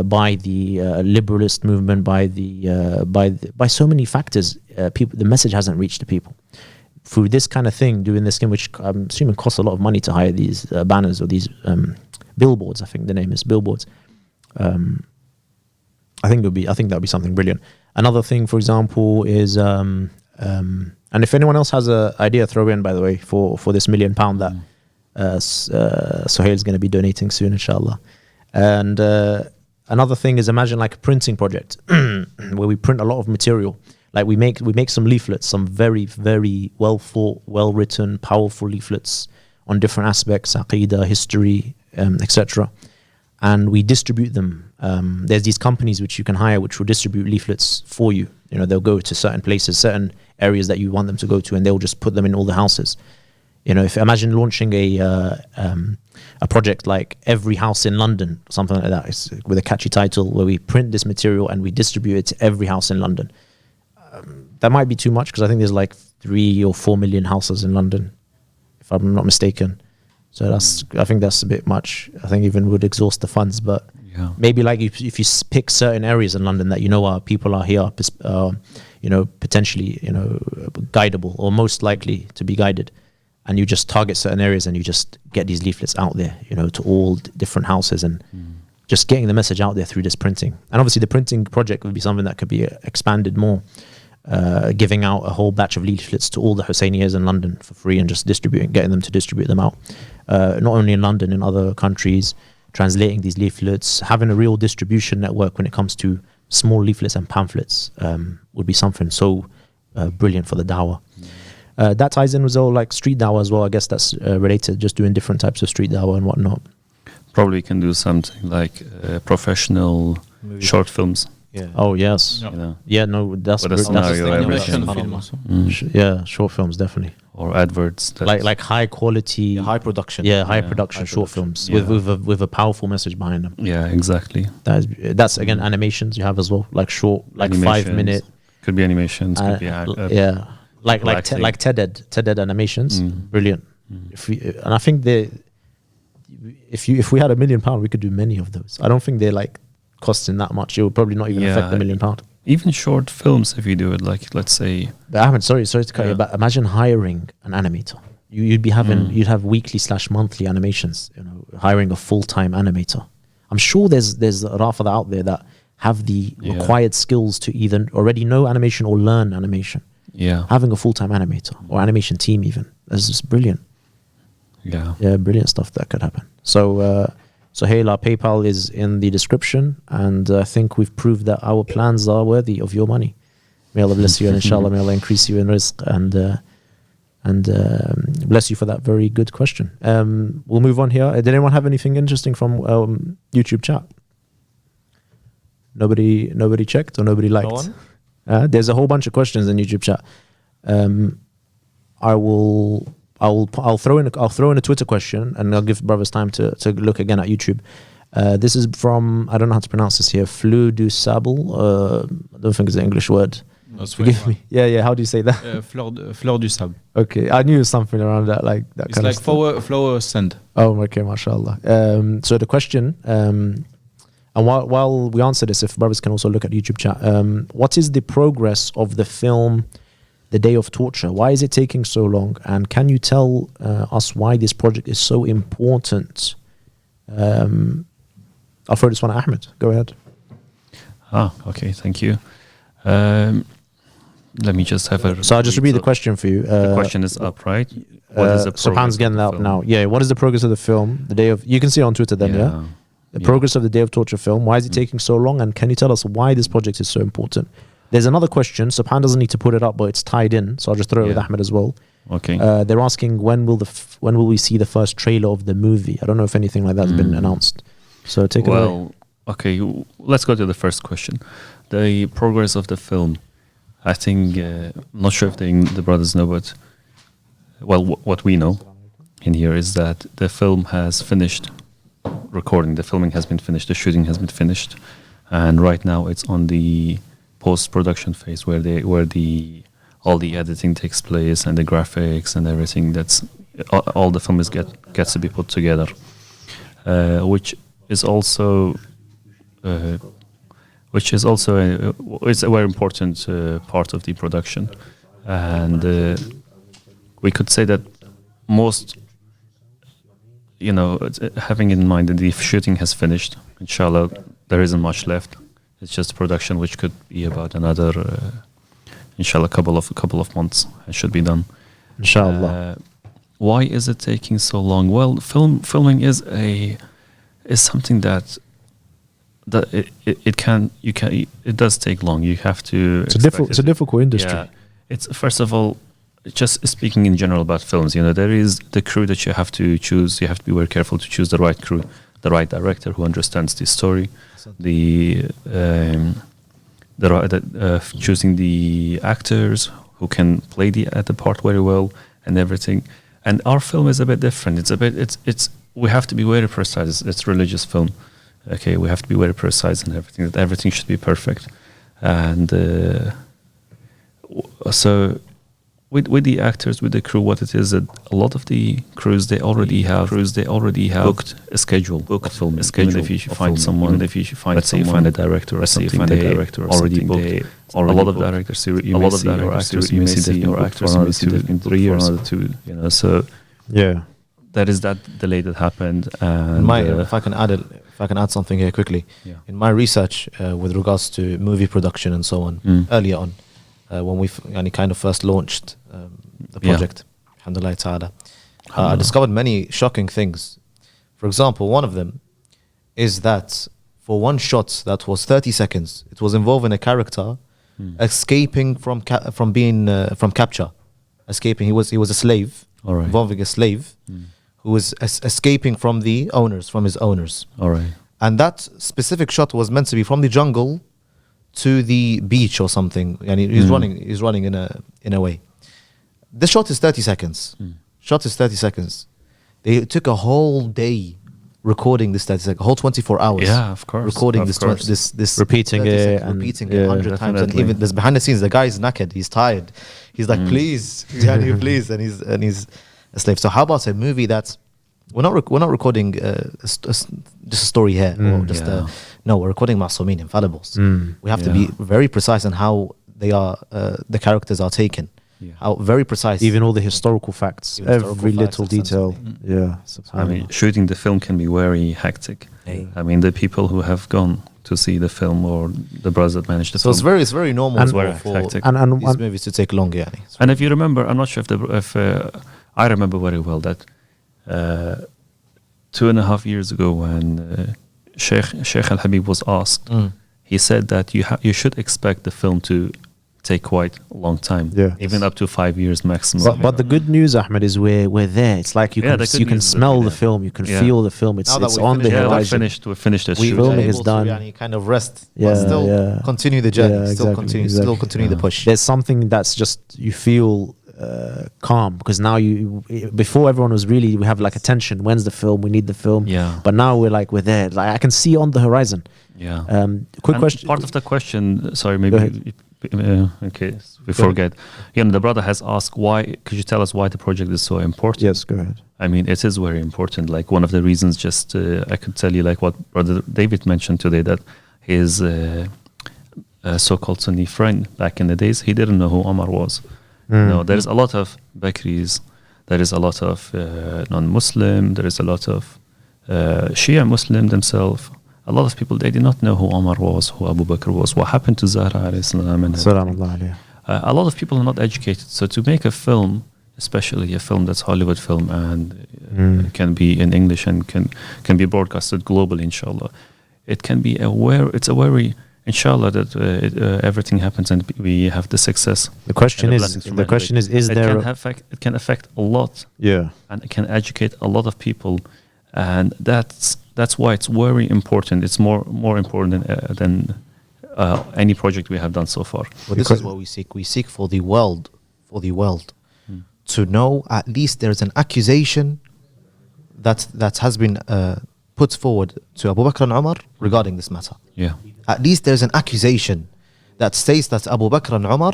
Speaker 2: by the liberalist movement, by so many factors, the message hasn't reached the people. Through this kind of thing, doing this thing, which I'm assuming costs a lot of money to hire these banners or these billboards. I think the name is billboards. I think that would be something brilliant. Another thing, for example, is and if anyone else has an idea, throw in, by the way, for this £1 million that Sohail is going to be donating soon, inshallah. And another thing is, imagine like a printing project where we print a lot of material. Like we make some leaflets, some very, very well thought, well written, powerful leaflets on different aspects, aqidah, history, etc. And we distribute them. There's these companies which you can hire which will distribute leaflets for you. You know, they'll go to certain places, certain areas that you want them to go to, and they'll just put them in all the houses. You know, if imagine launching a project like Every House in London, something like that, it's with a catchy title, where we print this material and we distribute it to every house in London. That might be too much because I think there's like 3 or 4 million houses in London, if I'm not mistaken. So I think that's a bit much. I think even would exhaust the funds, but
Speaker 5: Yeah.
Speaker 2: maybe like if you pick certain areas in London that you know people are here, potentially guidable or most likely to be guided, and you just target certain areas and you just get these leaflets out there, to all different houses and just getting the message out there through this printing. And obviously the printing project would be something that could be expanded more, giving out a whole batch of leaflets to all the Husseinias in London for free and just getting them to distribute them out, not only in London, in other countries, translating these leaflets, having a real distribution network when it comes to small leaflets and pamphlets would be something so brilliant for the dawah. That ties in with all like street dawah as well. I guess that's related, just doing different types of street dawah and whatnot.
Speaker 5: Probably can do something like professional short films.
Speaker 4: Yeah.
Speaker 2: Oh yes, no, that's
Speaker 5: With a
Speaker 2: that's
Speaker 5: scenario,
Speaker 2: that's
Speaker 3: Animation
Speaker 4: everything.
Speaker 3: film also.
Speaker 2: yeah, short films definitely,
Speaker 5: or adverts. That
Speaker 2: like high quality,
Speaker 4: High production.
Speaker 2: high production
Speaker 4: High
Speaker 2: short
Speaker 4: production.
Speaker 2: films with a powerful message behind them.
Speaker 5: Yeah, exactly.
Speaker 2: That's again animations you have as well, like short, like 5
Speaker 5: Animations.
Speaker 2: minute.
Speaker 5: Could be animations. Could be
Speaker 2: Like
Speaker 5: acting.
Speaker 2: TED animations, brilliant. And I think if we had £1 million, we could do many of those. I don't think they're like costing that much. It would probably not even affect the £1 million.
Speaker 5: Even short films, if you do it, like let's say,
Speaker 2: But Ahmed, sorry to cut you, but imagine hiring an animator. You'd be having you'd have weekly/monthly animations. Hiring a full-time animator. I'm sure there's Rafida out there that have the required skills to either already know animation or learn animation.
Speaker 5: yeah,
Speaker 2: Having a full-time animator or animation team even, that's just brilliant.
Speaker 5: yeah,
Speaker 2: Brilliant stuff that could happen. So Hayla, PayPal is in the description, and I think we've proved that our plans are worthy of your money. May Allah bless you, and inshallah may Allah increase you in rizq, and bless you for that very good question. We'll move on here. Did anyone have anything interesting from YouTube chat? Nobody checked or nobody liked?
Speaker 4: one?
Speaker 2: There's a whole bunch of questions in YouTube chat. I'll throw in a Twitter question, and I'll give brothers time to look again at YouTube. This is from, I don't know how to pronounce this here, Fleur du Sable. I don't think it's an English word. Forgive me. Yeah. How do you say that?
Speaker 3: Fleur du sable.
Speaker 2: Okay, I knew something around that, like that
Speaker 3: It's
Speaker 2: kind
Speaker 3: like
Speaker 2: of stuff.
Speaker 3: flower sand.
Speaker 2: Oh, okay, mashallah. So the question, and while we answer this, if brothers can also look at YouTube chat, what is the progress of the film The Day of Torture? Why is it taking so long? And can you tell us why this project is so important? I'll throw this one at Ahmed. Go ahead.
Speaker 5: Okay, thank you. Let me just have a.
Speaker 2: So I'll just repeat the question for you.
Speaker 5: The question is up, right? What is the
Speaker 2: so Pan's
Speaker 5: progress
Speaker 2: getting
Speaker 5: of
Speaker 2: that
Speaker 5: the
Speaker 2: up
Speaker 5: film?
Speaker 2: now. Yeah, what is the progress of the film? The Day of. You can see it on Twitter then, yeah? The progress of the Day of Torture film. Why is it taking so long? And can you tell us why this project is so important? There's another question. So Pan doesn't need to put it up, but it's tied in. So I'll just throw it with Ahmed as well.
Speaker 5: Okay.
Speaker 2: They're asking when will we see the first trailer of the movie? I don't know if anything like that's been announced. So take it away.
Speaker 5: Well, okay. Let's go to the first question. The progress of the film. I think I'm not sure if the brothers know, but what we know in here is that the film has finished recording. The filming has been finished. The shooting has been finished, and right now it's on the post-production phase where all the editing takes place and the graphics and everything. That's all the film gets to be put together, which is also. It's a very important part of the production, and we could say that most, having in mind that the shooting has finished, inshallah, there isn't much left. It's just production, which could be about another, inshallah, couple of months. It should be done.
Speaker 2: Inshallah.
Speaker 5: Why is it taking so long? Well, filming is something that it does take long. You have to.
Speaker 2: It's a difficult industry.
Speaker 5: Yeah, it's first of all, just speaking in general about films. There is the crew that you have to choose. You have to be very careful to choose the right crew, the right director who understands the story, choosing the actors who can play the part very well and everything. And our film is a bit different. We have to be very precise. It's religious film. Okay, we have to be very precise and everything. That everything should be perfect, and so with the actors, with the crew, what it is that a lot of the crews they already have booked a schedule of filming. A schedule. Even if you should find someone, if you should find let's say you find a director or something, they already booked. A lot of directors, you may see your actors, you may see your actors in 3 years, another 2, you know. So
Speaker 2: Yeah.
Speaker 5: that is that delay that happened. And
Speaker 4: If I can add something here quickly.
Speaker 5: Yeah.
Speaker 4: In my research with regards to movie production and so on, earlier on, when we kind of first launched the project, alhamdulillah ta'ala, I discovered many shocking things. For example, one of them is that for one shot that was 30 seconds, it was involving a character escaping from capture. Escaping, he was a slave,
Speaker 5: All right.
Speaker 4: involving a slave who was escaping from his owners.
Speaker 5: all right.
Speaker 4: And that specific shot was meant to be from the jungle to the beach or something. And he's running in a way. This shot is 30 seconds. Shot is 30 seconds. They took a whole day recording this 30 seconds, a whole 24 hours.
Speaker 5: Yeah, of course.
Speaker 4: Recording
Speaker 5: of
Speaker 4: this
Speaker 5: course.
Speaker 4: this
Speaker 2: Repeating
Speaker 4: 30
Speaker 2: it
Speaker 4: seconds,
Speaker 2: and-
Speaker 4: repeating
Speaker 2: yeah,
Speaker 4: it 100 times. And
Speaker 5: definitely.
Speaker 4: even this behind the scenes, the guy is knackered, he's tired. He's like, please, yani, please, and he's a slave. So how about a movie that's we're not recording just a story here or just no, we're recording Ma'sumin, infallibles. We have to be very precise in how they are the characters are taken.
Speaker 5: Yeah.
Speaker 4: How very precise.
Speaker 2: Even all the historical facts,
Speaker 4: Even historical
Speaker 2: every
Speaker 4: facts
Speaker 2: little detail. Yeah.
Speaker 5: I mean, shooting the film can be very hectic.
Speaker 4: Hey.
Speaker 5: I mean, the people who have gone to see the film or the brothers that managed the
Speaker 4: So
Speaker 5: film.
Speaker 4: it's very normal
Speaker 2: And-
Speaker 4: for
Speaker 5: hectic.
Speaker 2: and
Speaker 4: these movies to take long. Yani.
Speaker 5: And if you remember, I'm not sure if I remember very well that 2.5 years ago when Sheikh Al Habib was asked, he said that you should expect the film to take quite a long time,
Speaker 2: Yeah.
Speaker 5: even up to 5 years maximum.
Speaker 2: But the good news, Ahmed, is we're there. It's like you
Speaker 5: Yeah,
Speaker 2: can
Speaker 5: the good
Speaker 2: you can
Speaker 5: news is
Speaker 2: smell
Speaker 5: that
Speaker 2: the
Speaker 5: we're
Speaker 2: film, you can
Speaker 5: Yeah.
Speaker 2: feel the film. It's
Speaker 4: Now that
Speaker 2: it's
Speaker 4: we've
Speaker 2: on the
Speaker 4: finished-
Speaker 5: yeah,
Speaker 2: horizon.
Speaker 5: we finished the
Speaker 4: We
Speaker 5: shoot.
Speaker 2: filming
Speaker 4: able
Speaker 2: is done.
Speaker 4: to yani, kind of rest,
Speaker 2: Yeah,
Speaker 4: but still
Speaker 2: yeah.
Speaker 4: continue the journey.
Speaker 2: Yeah,
Speaker 4: still
Speaker 2: exactly,
Speaker 4: still
Speaker 2: exactly.
Speaker 4: continue the push.
Speaker 2: There's something that's just you feel calm because now before everyone was really we have like a tension. When's the film? We need the film.
Speaker 5: Yeah.
Speaker 2: But now we're there. Like I can see on the horizon.
Speaker 5: Yeah.
Speaker 2: Quick
Speaker 5: And
Speaker 2: question.
Speaker 5: Part of the question, sorry,
Speaker 2: Go
Speaker 5: maybe
Speaker 2: ahead.
Speaker 5: okay, we forget. You know, the brother has asked why. Could you tell us why the project is so important?
Speaker 2: Yes, go ahead.
Speaker 5: I mean, it is very important. Like one of the reasons, just I could tell you, like what Brother David mentioned today, that his so-called Sunni friend back in the days, he didn't know who Omar was. No, there is a lot of Bakris, there is a lot of non-Muslim, there is a lot of Shia Muslim themselves. A lot of people, they did not know who Omar was, who Abu Bakr was, what happened to Zahra alayhi salam, and
Speaker 2: Salam Allah alayhi.
Speaker 5: a lot of people are not educated. So to make a film, especially a film that's Hollywood film and can be in English and can be broadcasted globally, inshallah, it can be it's a very inshallah that everything happens and we have the success.
Speaker 2: The question
Speaker 5: and
Speaker 2: is
Speaker 5: blessings from
Speaker 2: the question
Speaker 5: everybody.
Speaker 2: is
Speaker 5: it
Speaker 2: there
Speaker 5: can affect a lot,
Speaker 2: yeah.
Speaker 5: and it can educate a lot of people, and that's why it's very important. It's more important than any project we have done so far.
Speaker 4: Well, this is what we seek. We seek for the world, to know at least there's an accusation that has been put forward to Abu Bakr and Umar regarding this matter.
Speaker 5: Yeah.
Speaker 4: At least there's an accusation that states that Abu Bakr and Umar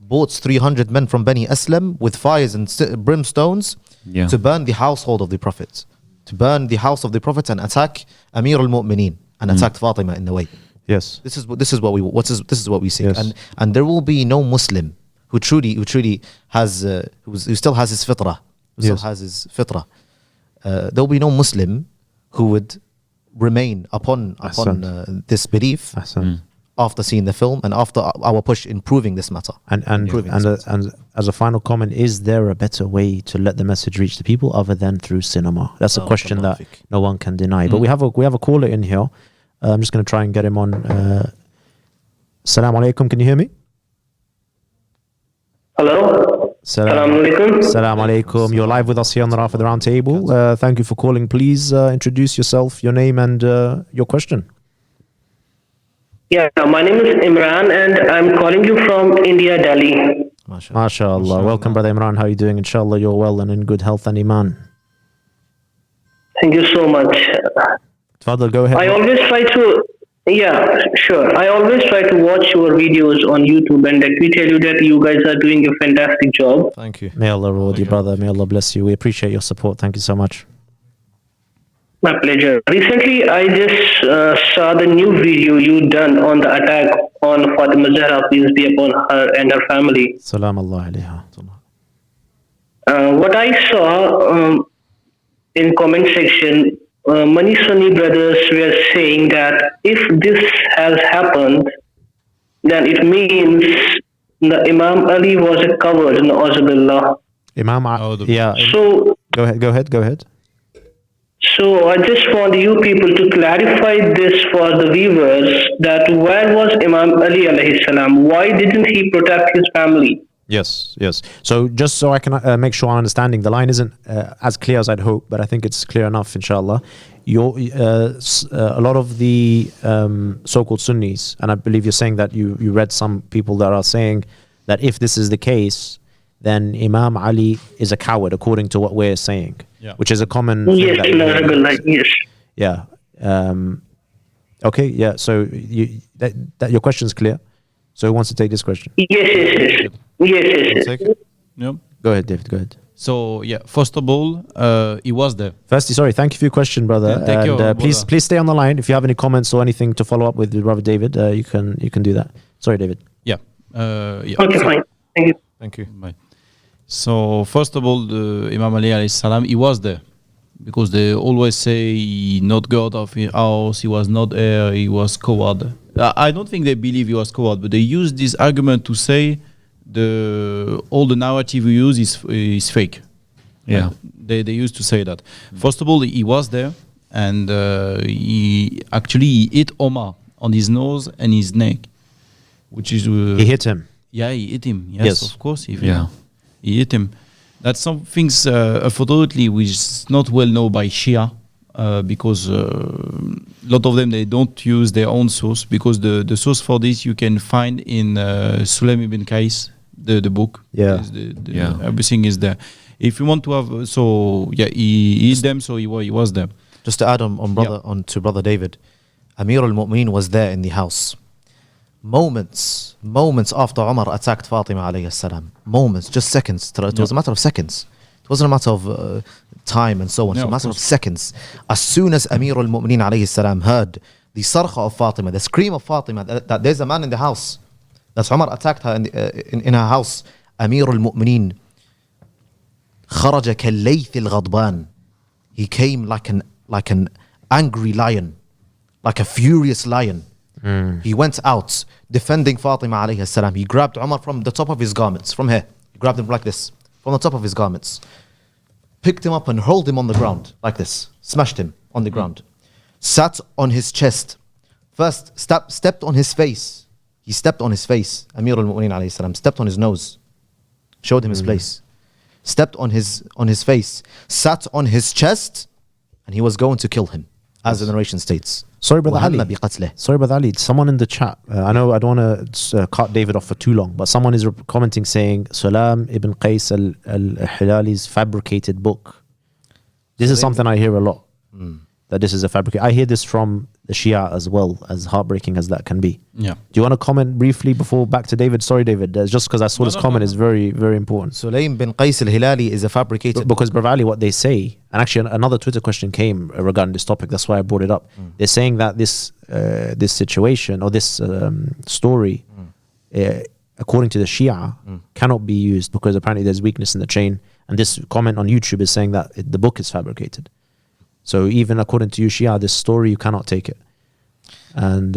Speaker 4: bought 300 men from Bani Aslam with fires and brimstones
Speaker 5: Yeah.
Speaker 4: to burn the household of the Prophet, to burn the house of the Prophet and attack Amir al-Mu'mineen and attacked Fatima in the way.
Speaker 2: Yes.
Speaker 4: This is what we seek,
Speaker 2: Yes.
Speaker 4: and there will be no Muslim who truly has who still has his fitrah, there will be no Muslim who would remain upon this belief
Speaker 2: Ahsan.
Speaker 4: after seeing the film and after our push in proving this matter.
Speaker 2: And
Speaker 4: Improving this matter.
Speaker 2: and as a final comment, is there a better way to let the message reach the people other than through cinema? That's a question that no one can deny. But we have a caller in here. I'm just going to try and get him on. Assalamu alaikum. Can you hear me?
Speaker 6: Hello. Assalamu alaikum.
Speaker 2: Assalamu alaikum. You're live with us here on the Rafida Roundtable. Thank you for calling. Please introduce yourself, your name, and your question.
Speaker 6: Yeah, my name is Imran and I'm calling you from India, Delhi.
Speaker 2: MashaAllah. Welcome, Brother Imran. How are you doing? Inshallah, you're well and in good health and iman.
Speaker 6: Thank you so much.
Speaker 2: Tafadal, go ahead.
Speaker 6: I always try to Yeah, sure. I always try to watch your videos on YouTube, and let me tell you that you guys are doing a fantastic job.
Speaker 4: Thank you.
Speaker 2: May Allah reward you, brother. May Allah bless you. We appreciate your support. Thank you so much.
Speaker 6: My pleasure. Recently, I just saw the new video you done on the attack on Fatima Zahra, peace be upon her and her family.
Speaker 2: Salam Allah alayha.
Speaker 6: What I saw in comment section, many Sunni brothers were saying that if this has happened, then it means the Imam Ali was a coward. Na'uzubillah.
Speaker 2: Yeah.
Speaker 6: So,
Speaker 2: Go ahead.
Speaker 6: so I just want you people to clarify this for the viewers that where was Imam Ali alayhi salam? Why didn't he protect his family?
Speaker 2: Yes. So just so I can make sure I'm understanding, the line isn't as clear as I'd hope, but I think it's clear enough, inshallah. A lot of the so-called Sunnis, and I believe you're saying that you read some people that are saying that if this is the case, then Imam Ali is a coward, according to what we're saying, which is a common thing
Speaker 6: Yes,
Speaker 2: that we hear.
Speaker 6: yes.
Speaker 2: Yeah. Okay. Yeah. So that your question is clear. So who wants to take this question?
Speaker 6: Yes.
Speaker 3: Yeah.
Speaker 2: Go ahead, David. Go ahead.
Speaker 3: So yeah, first of all, he was there.
Speaker 2: Firstly, sorry. Thank you for your question, brother.
Speaker 3: Yeah, thank you,
Speaker 2: and please
Speaker 3: brother.
Speaker 2: stay on the line. If you have any comments or anything to follow up with brother David, you can do that. Sorry, David.
Speaker 3: Yeah.
Speaker 6: Okay, fine. Thank you.
Speaker 4: Thank you.
Speaker 3: Right. So first of all, the Imam Ali alayhi salam, he was there, because they always say he not God of his house, he was not there, he was coward. I don't think they believe he was coward, but they use this argument to say all the narrative we use is fake.
Speaker 5: Yeah.
Speaker 3: They used to say that. First of all, he was there, and he hit Omar on his nose and his neck, which is
Speaker 2: He hit him.
Speaker 3: yeah, he hit him. Yes. Of course. He hit him. That's some things, unfortunately, which is not well known by Shia, because a lot of them, they don't use their own source, because the source for this you can find in Sulaim ibn Qais, the book.
Speaker 2: Yeah.
Speaker 3: Everything is there. If you want to have, he hit them, so he was there.
Speaker 4: Just to add on to brother David, Amir al-Mu'mineen was there in the house. Moments after Umar attacked Fatima alayhi salam. Moments, just seconds. It was a matter of seconds. It wasn't a matter of time and so on. It was a matter of seconds. As soon as Amir al-Mu'mineen alayhi salam heard the sarkha of Fatima, the scream of Fatima, that there's a man in the house, that Umar attacked her in her house, Amir al-Mu'mineen خرج كالليث الغضبان. He came like an angry lion, like a furious lion. He went out defending Fatima alayhi salam. He grabbed Umar from the top of his garments, from here. He grabbed him like this, from the top of his garments. Picked him up and hurled him on the ground, like this. Smashed him on the ground. Sat on his chest. First, stepped on his face. He stepped on his face. Amir al-Mu'mineen alayhi salam stepped on his nose. Showed him his place. Stepped on his face. Sat on his chest. And he was going to kill him, as the narration states.
Speaker 2: Sorry, brother Ali.
Speaker 4: وَهَمَّ بِقَتْلِهِ.
Speaker 2: Sorry, brother Ali. Someone in the chat. I know I don't want to cut David off for too long, but someone is commenting saying Salam ibn Qais al-Hilali's fabricated book. This is something I hear a lot. That this is a fabricated. I hear this from the Shia as well, as heartbreaking as that can be.
Speaker 3: Yeah.
Speaker 2: Do you want to comment briefly before back to David? Sorry, David. Just because I saw this comment is very, very important.
Speaker 4: Sulaim bin Qais al-Hilali is a fabricated
Speaker 2: Because Brother Ali, what they say, and actually another Twitter question came regarding this topic. That's why I brought it up. They're saying that this situation or this story, according to the Shia, cannot be used because apparently there's weakness in the chain. And this comment on YouTube is saying that the book is fabricated. So even according to you Shia, this story, you cannot take it. And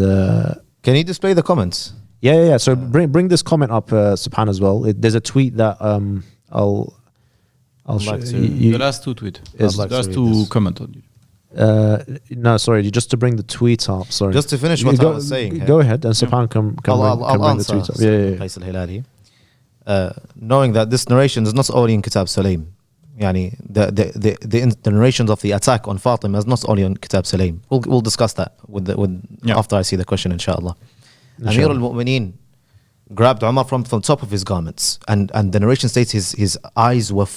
Speaker 4: Can you display the comments?
Speaker 2: yeah. So bring this comment up, Subhan, as well. There's a tweet that I'll show
Speaker 4: like to-
Speaker 3: The last two tweets.
Speaker 2: Is-
Speaker 4: I'd like to
Speaker 3: Last
Speaker 4: read
Speaker 3: two
Speaker 4: this.
Speaker 3: comment on you.
Speaker 2: no, sorry, just to bring the tweet up. Sorry,
Speaker 4: Just to finish what I was saying here.
Speaker 2: Go ahead, and Subhan can
Speaker 4: I'll
Speaker 2: bring the
Speaker 4: answer
Speaker 2: tweet up. Yeah.
Speaker 4: Qais al-Hilali. Knowing that this narration is not only in Kitab Sulaim. Yani the narrations of the attack on Fatima is not only on Kitab Sulaim. We'll discuss that after I see the question, inshallah. Amir al-Mu'mineen grabbed Umar from the top of his garments, and the narration states his eyes were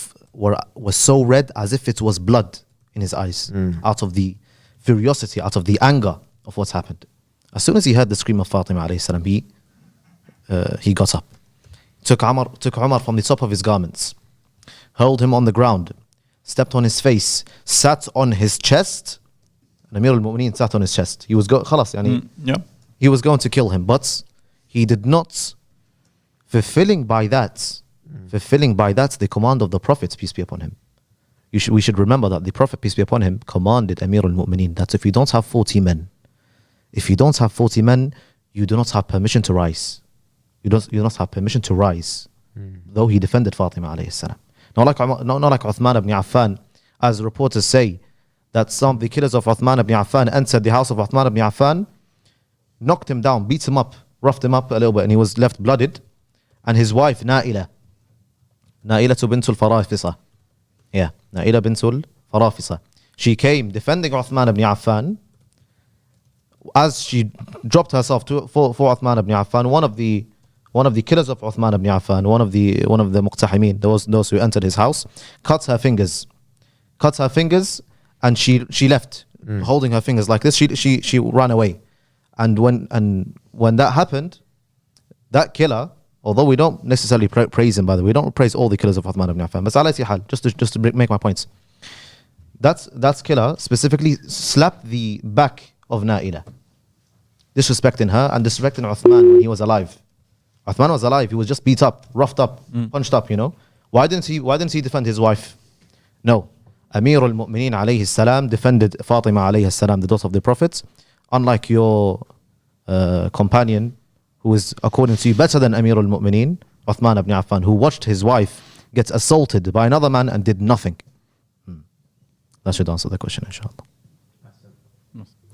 Speaker 4: so red as if it was blood in his eyes, out of the furiosity, out of the anger of what's happened. As soon as he heard the scream of Fatima alayhi salam, he got up, took Umar from the top of his garments, hurled him on the ground, stepped on his face, sat on his chest. And Amir al-Mu'mineen sat on his chest. He was he was going to kill him, but he did not, fulfilling by that the command of the Prophet, peace be upon him. We should remember that the Prophet, peace be upon him, commanded Amir al-Mu'mineen that if you don't have 40 men, you do not have permission to rise. You do not have permission to rise, though he defended Fatima alayhi salam. Not like Uthman ibn Affan, as reporters say, that some of the killers of Uthman ibn Affan entered the house of Uthman ibn Affan, knocked him down, beat him up, roughed him up a little bit, and he was left blooded. And his wife, Na'ila bintul Farafisa. Yeah, Na'ila bintul Farafisa. She came defending Uthman ibn Affan. As she dropped herself for Uthman ibn Affan, one of the killers of Uthman ibn Affan, one of the muqtahimin, those who entered his house, cut her fingers, and she left, holding her fingers like this. She ran away, and when that happened, that killer, although we don't necessarily praise him, by the way, we don't praise all the killers of Uthman ibn Affan, but just to make my points, that killer specifically slapped the back of Na'ila, disrespecting her and disrespecting Uthman when he was alive. Uthman was alive, he was just beat up, roughed up, punched up, Why didn't he defend his wife? No. Amir al-Mu'mineen alayhi salam defended Fatima alayhi salam, the daughter of the Prophet, unlike your companion, who is according to you better than Amir al-Mu'mineen, Uthman ibn Affan, who watched his wife get assaulted by another man and did nothing. That should answer the question, inshallah.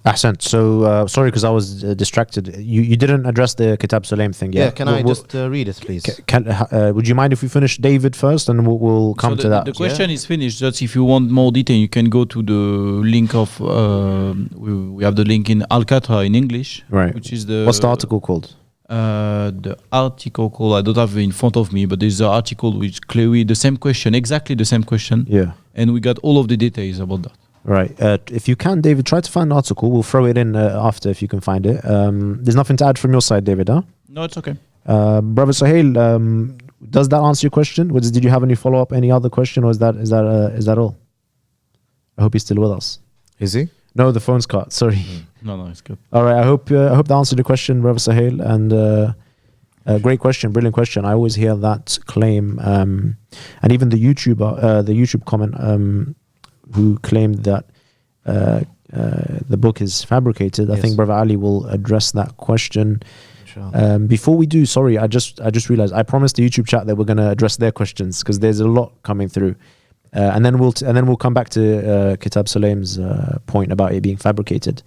Speaker 2: Ahsant. So sorry, because I was distracted. You didn't address the Kitab Sulaim thing.
Speaker 4: Yeah, can I just read it, please?
Speaker 2: Would you mind if we finish David first, and we'll come to that?
Speaker 3: The question is finished. Just if you want more detail, you can go to the link of we have the link in Al-Qatra in English,
Speaker 2: right?
Speaker 3: Which is the
Speaker 2: what's the article called?
Speaker 3: The article called, I don't have it in front of me, but there's an article which clearly the same question, exactly the same question.
Speaker 2: Yeah,
Speaker 3: and we got all of the details about that.
Speaker 2: Right. If you can, David, try to find the article. We'll throw it in after if you can find it. There's nothing to add from your side, David, huh?
Speaker 3: No, it's okay.
Speaker 2: Brother Sahil, does that answer your question? Did you have any follow-up, any other question, or is that all? I hope he's still with us.
Speaker 4: Is he?
Speaker 2: No, the phone's cut. Sorry.
Speaker 3: No, it's good.
Speaker 2: All right. I hope that answered the question, Brother Sahil, and great question, brilliant question. I always hear that claim, and even the YouTube comment. Who claimed that the book is fabricated. I think Brother Ali will address that question. Before we do, sorry, I just realized I promised the YouTube chat that we're going to address their questions, because there's a lot coming through, and then we'll come back to Kitab Sulaim's point about it being fabricated.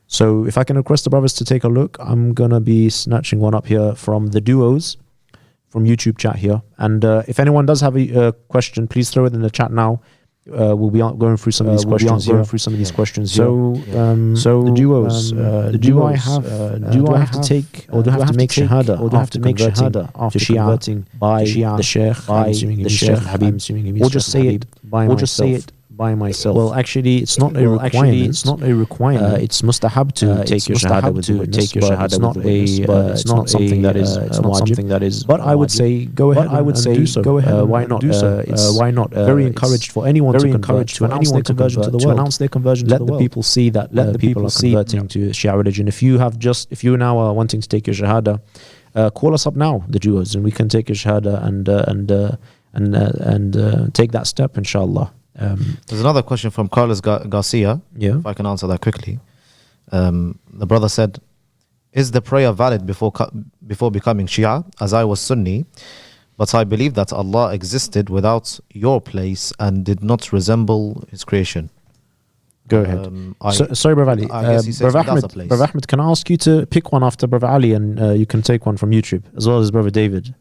Speaker 2: So if I can request the brothers to take a look, I'm gonna be snatching one up here from the duos from YouTube chat here, and if anyone does have a question, please throw it in the chat now. We'll be going through some of these questions here. So the duos. Do I have to take, or do I have to make shahada, or do I have to make shahada after converting by the sheikh, Habib, or just say it by myself? Well, actually, it's not a requirement. It's mustahab to take your shahada with the witness, but it's not something that is wajib. But I would say go ahead and do so. Why not? Why not? Very encouraged for anyone to convert, to announce their conversion to the world. Let the people see that people are converting to Shia religion. If you now are wanting to take your shahada, call us up now, the duos, and we can take your shahada and take that step, inshallah.
Speaker 4: There's another question from Carlos Garcia.
Speaker 2: Yeah.
Speaker 4: If I can answer that quickly. The brother said, is the prayer valid before becoming Shia? As I was Sunni, but I believe that Allah existed without your place and did not resemble His creation.
Speaker 2: Go ahead. Sorry, Brother Ali. Brother Ahmed, can I ask you to pick one after Brother Ali, and you can take one from YouTube, as well as Brother David?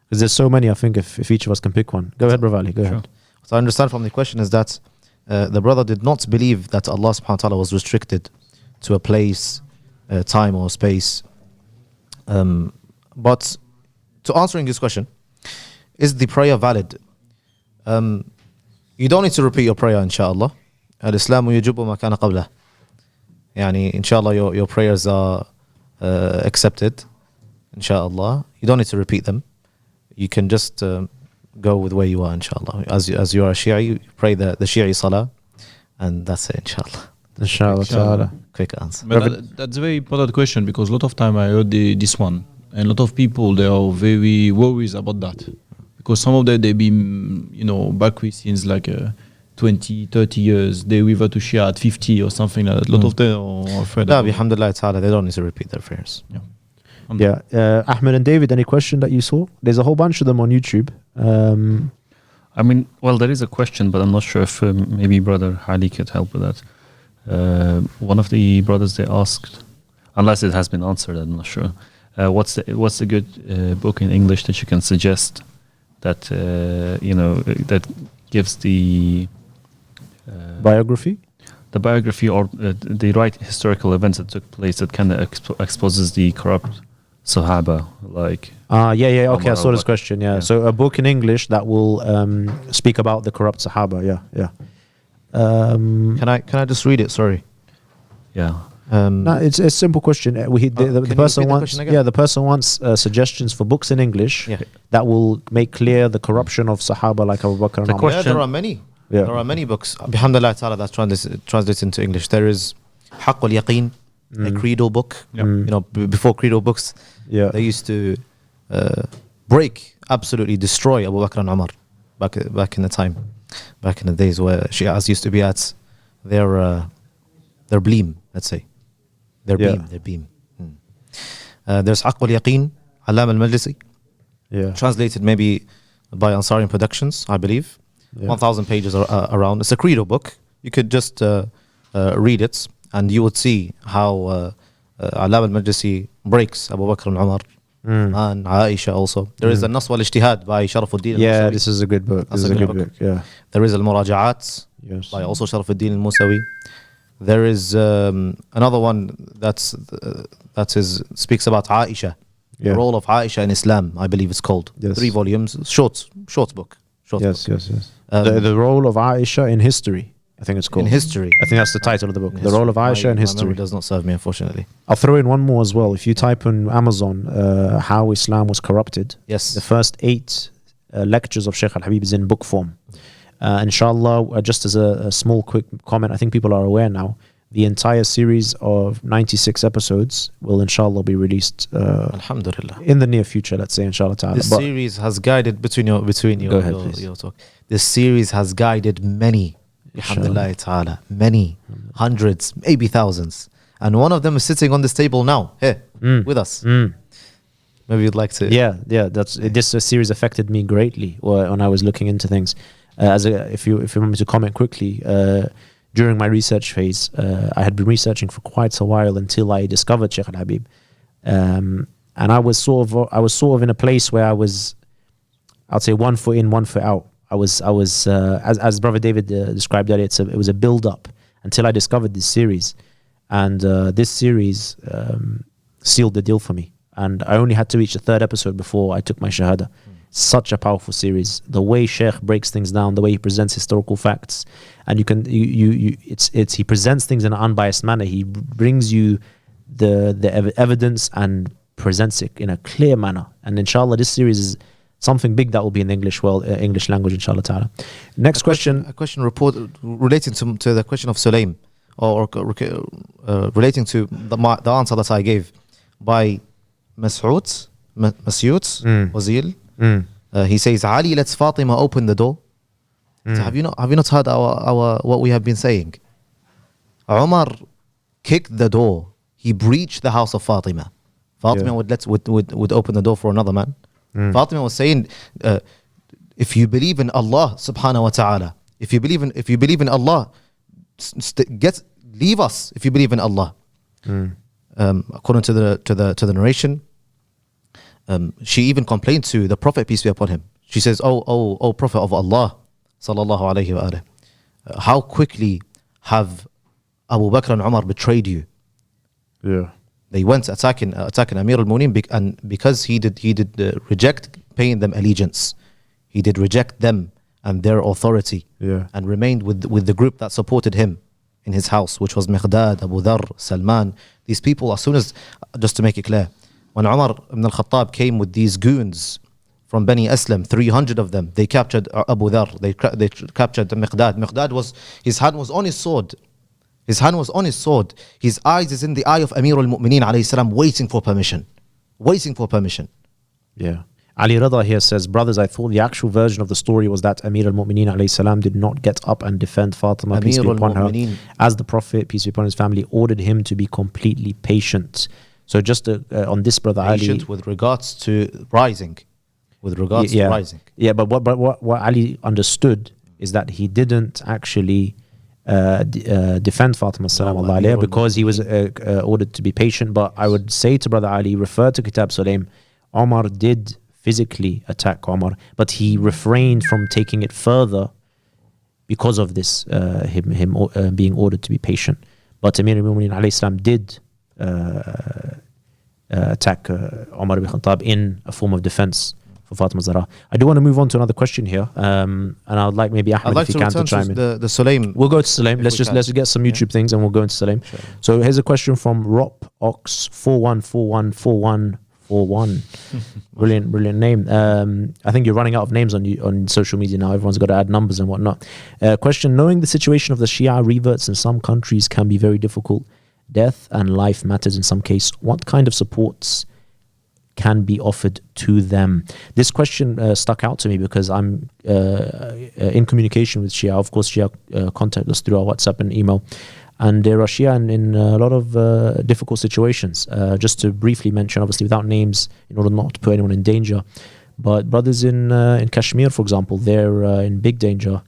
Speaker 2: Because there's so many, I think, if each of us can pick one. Go ahead, Brother Ali. Go ahead.
Speaker 4: So I understand from the question is that the brother did not believe that Allah subhanahu wa ta'ala was restricted to a place, time or space. But to answering this question, is the prayer valid? You don't need to repeat your prayer, inshallah. Al-Islamu yujibu ma kana qablah. Yani, inshallah, your prayers are accepted, inshallah, you don't need to repeat them. You can just go with where you are, inshallah. As you are a Shia, you pray the Shia salah, and that's it, inshallah.
Speaker 2: Inshallah ta'ala.
Speaker 4: Quick answer.
Speaker 3: But that's a very important question, because a lot of time I heard this one, and a lot of people, they are very worried about that, because some of them, they've been, back with since like 20, 30 years. They revert to Shia at 50 or something like that. A lot of them are afraid.
Speaker 4: No, alhamdulillah ta'ala, they don't need to repeat their prayers.
Speaker 3: Yeah.
Speaker 2: Yeah. Ahmed and David, any question that you saw? There's a whole bunch of them on YouTube.
Speaker 5: I mean, well, there is a question, but I'm not sure if maybe Brother Hali could help with that. One of the brothers, they asked, unless it has been answered, I'm not sure. What's the good book in English that you can suggest that that gives the
Speaker 2: Biography?
Speaker 5: the biography or the right historical events that took place that kind of exposes the corrupt Sahaba, like
Speaker 2: Yeah. Okay, I
Speaker 5: Umar
Speaker 2: saw this
Speaker 5: al-Bakr.
Speaker 2: question. Yeah.
Speaker 5: Yeah.
Speaker 2: So a book in English that will speak about the corrupt Sahaba. Yeah.
Speaker 4: Can I just read it? Sorry.
Speaker 5: yeah.
Speaker 2: No, it's a simple question. The
Speaker 4: can you
Speaker 2: person
Speaker 4: repeat the
Speaker 2: wants,
Speaker 4: question again?
Speaker 2: yeah, the person wants suggestions for books in English
Speaker 4: Yeah.
Speaker 2: that will make clear the corruption of Sahaba like Abu Bakr and
Speaker 5: The
Speaker 2: Umar.
Speaker 5: question-
Speaker 4: Yeah, there are many.
Speaker 2: Yeah.
Speaker 4: There are many books. Alhamdulillah ta'ala, that's translated into English. There is Haqq al-Yaqeen, a credo book. Before credo books,
Speaker 2: Yeah.
Speaker 4: they used to break, absolutely destroy Abu Bakr and Umar back in the time, back in the days where Shias used to be at their bleem, let's say. Their beam. There's Haqq al-Yaqeen, Allam al-Majlisi,
Speaker 2: Yeah.
Speaker 4: translated maybe by Ansarian Productions, I believe.
Speaker 2: Yeah.
Speaker 4: 1,000 pages around. It's a credo book. You could just read it, and you would see how Allam al-Majlisi breaks Abu Bakr and Umar and Aisha also. There is a Nas wal-Ijtihad by Sharafuddin
Speaker 2: Yeah,
Speaker 4: al-Musawi.
Speaker 2: this is a good book.
Speaker 4: That's
Speaker 2: This is
Speaker 4: a
Speaker 2: a
Speaker 4: good
Speaker 2: good book. Yeah.
Speaker 4: There is Al-Muraja'at
Speaker 2: Yes.
Speaker 4: by also Sharafuddin al-Musawi. There is another one speaks about Aisha,
Speaker 2: Yeah.
Speaker 4: the role of Aisha in Islam, I believe it's called.
Speaker 2: Yes.
Speaker 4: 3 volumes, short book.
Speaker 2: Yes.
Speaker 4: book.
Speaker 2: Yes.
Speaker 4: Um,
Speaker 2: The role of Aisha in history, I think it's called.
Speaker 4: In history.
Speaker 2: I think that's the title of the book.
Speaker 4: In
Speaker 2: The role of
Speaker 4: history.
Speaker 2: Aisha in
Speaker 4: My
Speaker 2: history.
Speaker 4: memory does not serve me, unfortunately.
Speaker 2: I'll throw in one more as well. If you type in Amazon, how Islam was corrupted,
Speaker 4: Yes.
Speaker 2: the first 8 lectures of Sheikh Al-Habib is in book form. Inshallah, just as a small quick comment, I think people are aware now, the entire series of 96 episodes will inshallah be released
Speaker 4: Alhamdulillah.
Speaker 2: in the near future, let's say, inshallah ta'ala.
Speaker 4: This
Speaker 2: But-
Speaker 4: series has guided between
Speaker 2: Go ahead,
Speaker 4: your,
Speaker 2: please.
Speaker 4: your talk. This series has guided many, alhamdulillah ta'ala, many, hundreds, maybe thousands. And one of them is sitting on this table now, here, with us. Maybe you'd like to.
Speaker 2: Yeah, this series affected me greatly when I was looking into things. If you want me to comment quickly, during my research phase, I had been researching for quite a while until I discovered Sheikh Al-Habib, and I was sort of in a place where I'd say 1 foot in, 1 foot out. I was as Brother David described earlier, it was a build up until I discovered this series, and this series sealed the deal for me. And I only had to reach the 3rd episode before I took my Shahada. Such a powerful series. The way Sheikh breaks things down, the way he presents historical facts, and he presents things in an unbiased manner. He brings you the evidence and presents it in a clear manner. And inshallah, this series is something big that will be in English language, inshallah ta'ala. Next question.
Speaker 4: A question relating to the question of Sulaim, or relating to the answer that I gave by Mas'ud Wazil. He says, Ali lets Fatima open the door. So have you not heard our what we have been saying? Umar kicked the door. He breached the house of Fatima. Fatima would open the door for another man. Fatima was saying, if you believe in Allah subhanahu wa ta'ala, if you believe in Allah, leave us if you believe in Allah. According to the narration, she even complained to the Prophet, peace be upon him. She says, "Oh Prophet of Allah, sallallahu alaihi wa alihi, how quickly have Abu Bakr and Umar betrayed you?"
Speaker 2: Yeah.
Speaker 4: They went attacking Amir al-Mu'minin, and because he did reject paying them allegiance, he did reject them and their authority,
Speaker 2: Yeah.
Speaker 4: and remained with the group that supported him in his house, which was Miqdad, Abu Dharr, Salman. These people, as soon as, just to make it clear, when Umar ibn al-Khattab came with these goons from Bani Aslam, 300 of them, they captured Abu Dharr, they captured Miqdad. Miqdad was, his hand was on his sword. His hand was on his sword. His eyes is in the eye of Amir al-Mu'mineen alayhi salam, waiting for permission. Waiting for permission.
Speaker 2: Yeah. Ali Rida here says, brothers, I thought the actual version of the story was that Amir al-Mu'mineen alayhi salam did not get up and defend Fatima, peace be upon her, as the Prophet, peace be upon his family, ordered him to be completely patient. So just on this, brother
Speaker 4: patient
Speaker 2: Ali,
Speaker 4: with regards to rising. With regards to rising.
Speaker 2: Yeah, but what Ali understood is that he didn't actually defend Fatima salam because he was ordered to be patient. But I would say to brother Ali, refer to Kitab Sulaim, Omar did physically attack Omar, but he refrained from taking it further because of this, him being ordered to be patient. But Amir al-Mu'mineen alayhi salam did attack Omar ibn Khattab in a form of defense for Fatima Zahra. I do want to move on to another question here, and I would like maybe Ahmed, if you can, to chime in.
Speaker 4: The Sulaim.
Speaker 2: We'll go to Sulaim. Let's get some YouTube things, and we'll go into Sulaim.
Speaker 4: Sure.
Speaker 2: So here's a question from Rop Ox 41414141. Brilliant name. I think you're running out of names on social media now. Everyone's got to add numbers and whatnot. Question: knowing the situation of the Shia reverts in some countries can be very difficult. Death and life matters in some case. What kind of supports can be offered to them? This question stuck out to me because I'm in communication with Shia. Of course, Shia contact us through our WhatsApp and email, and there are Shia in a lot of difficult situations. Just to briefly mention, obviously without names, in order not to put anyone in danger, but brothers in Kashmir, for example, they're in big danger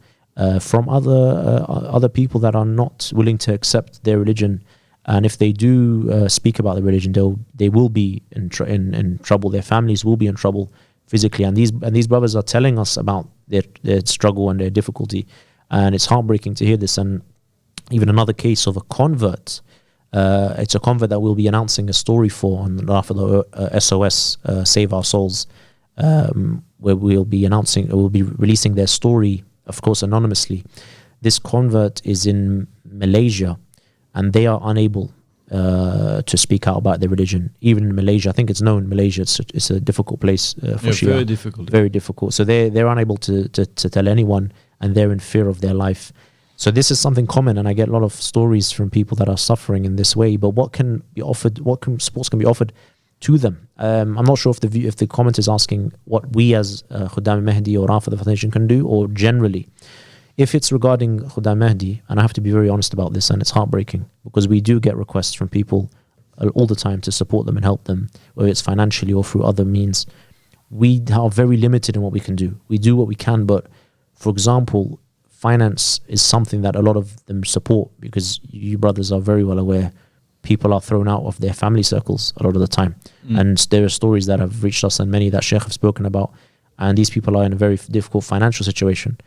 Speaker 2: from other people that are not willing to accept their religion. And if they do speak about the religion, they will be in trouble. Their families will be in trouble physically. And these brothers are telling us about their struggle and their difficulty. And it's heartbreaking to hear this. And even another case of a convert. It's a convert that we'll be announcing a story for on Rafida SOS, Save Our Souls, where we'll be releasing their story, of course, anonymously. This convert is in Malaysia, and they are unable to speak out about their religion. Even in Malaysia, I think it's known, Malaysia, it's a difficult place for Shia.
Speaker 3: Very difficult.
Speaker 2: Very difficult. So they're unable to tell anyone, and they're in fear of their life. So this is something common, and I get a lot of stories from people that are suffering in this way. But what can be offered? Supports can be offered to them? I'm not sure if the comment is asking what we as Khuddam Mahdi or Rafida Foundation can do, or generally. If it's regarding Khuddam Mahdi, and I have to be very honest about this, and it's heartbreaking, because we do get requests from people all the time to support them and help them, whether it's financially or through other means. We are very limited in what we can do. We do what we can, but for example, finance is something that a lot of them support, because you brothers are very well aware people are thrown out of their family circles a lot of the time. And there are stories that have reached us, and many that Sheikh have spoken about, and these people are in a very difficult financial situation.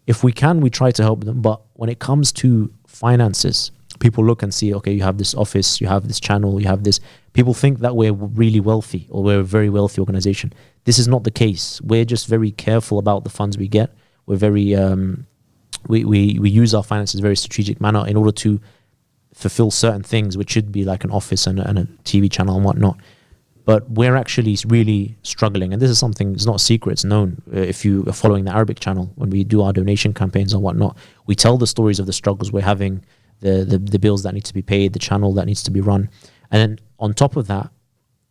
Speaker 2: If we can, we try to help them. But when it comes to finances, people look and see, okay, you have this office, you have this channel, you have this. People think that we're really wealthy, or we're a very wealthy organization. This is not the case. We're just very careful about the funds we get. We're very, we use our finances in a very strategic manner in order to fulfill certain things, which should be like an office and a TV channel and whatnot. But we're actually really struggling, and this is something, it's not a secret, it's known. If you are following the Arabic channel, when we do our donation campaigns and whatnot, we tell the stories of the struggles we're having, the bills that need to be paid, the channel that needs to be run. And then on top of that,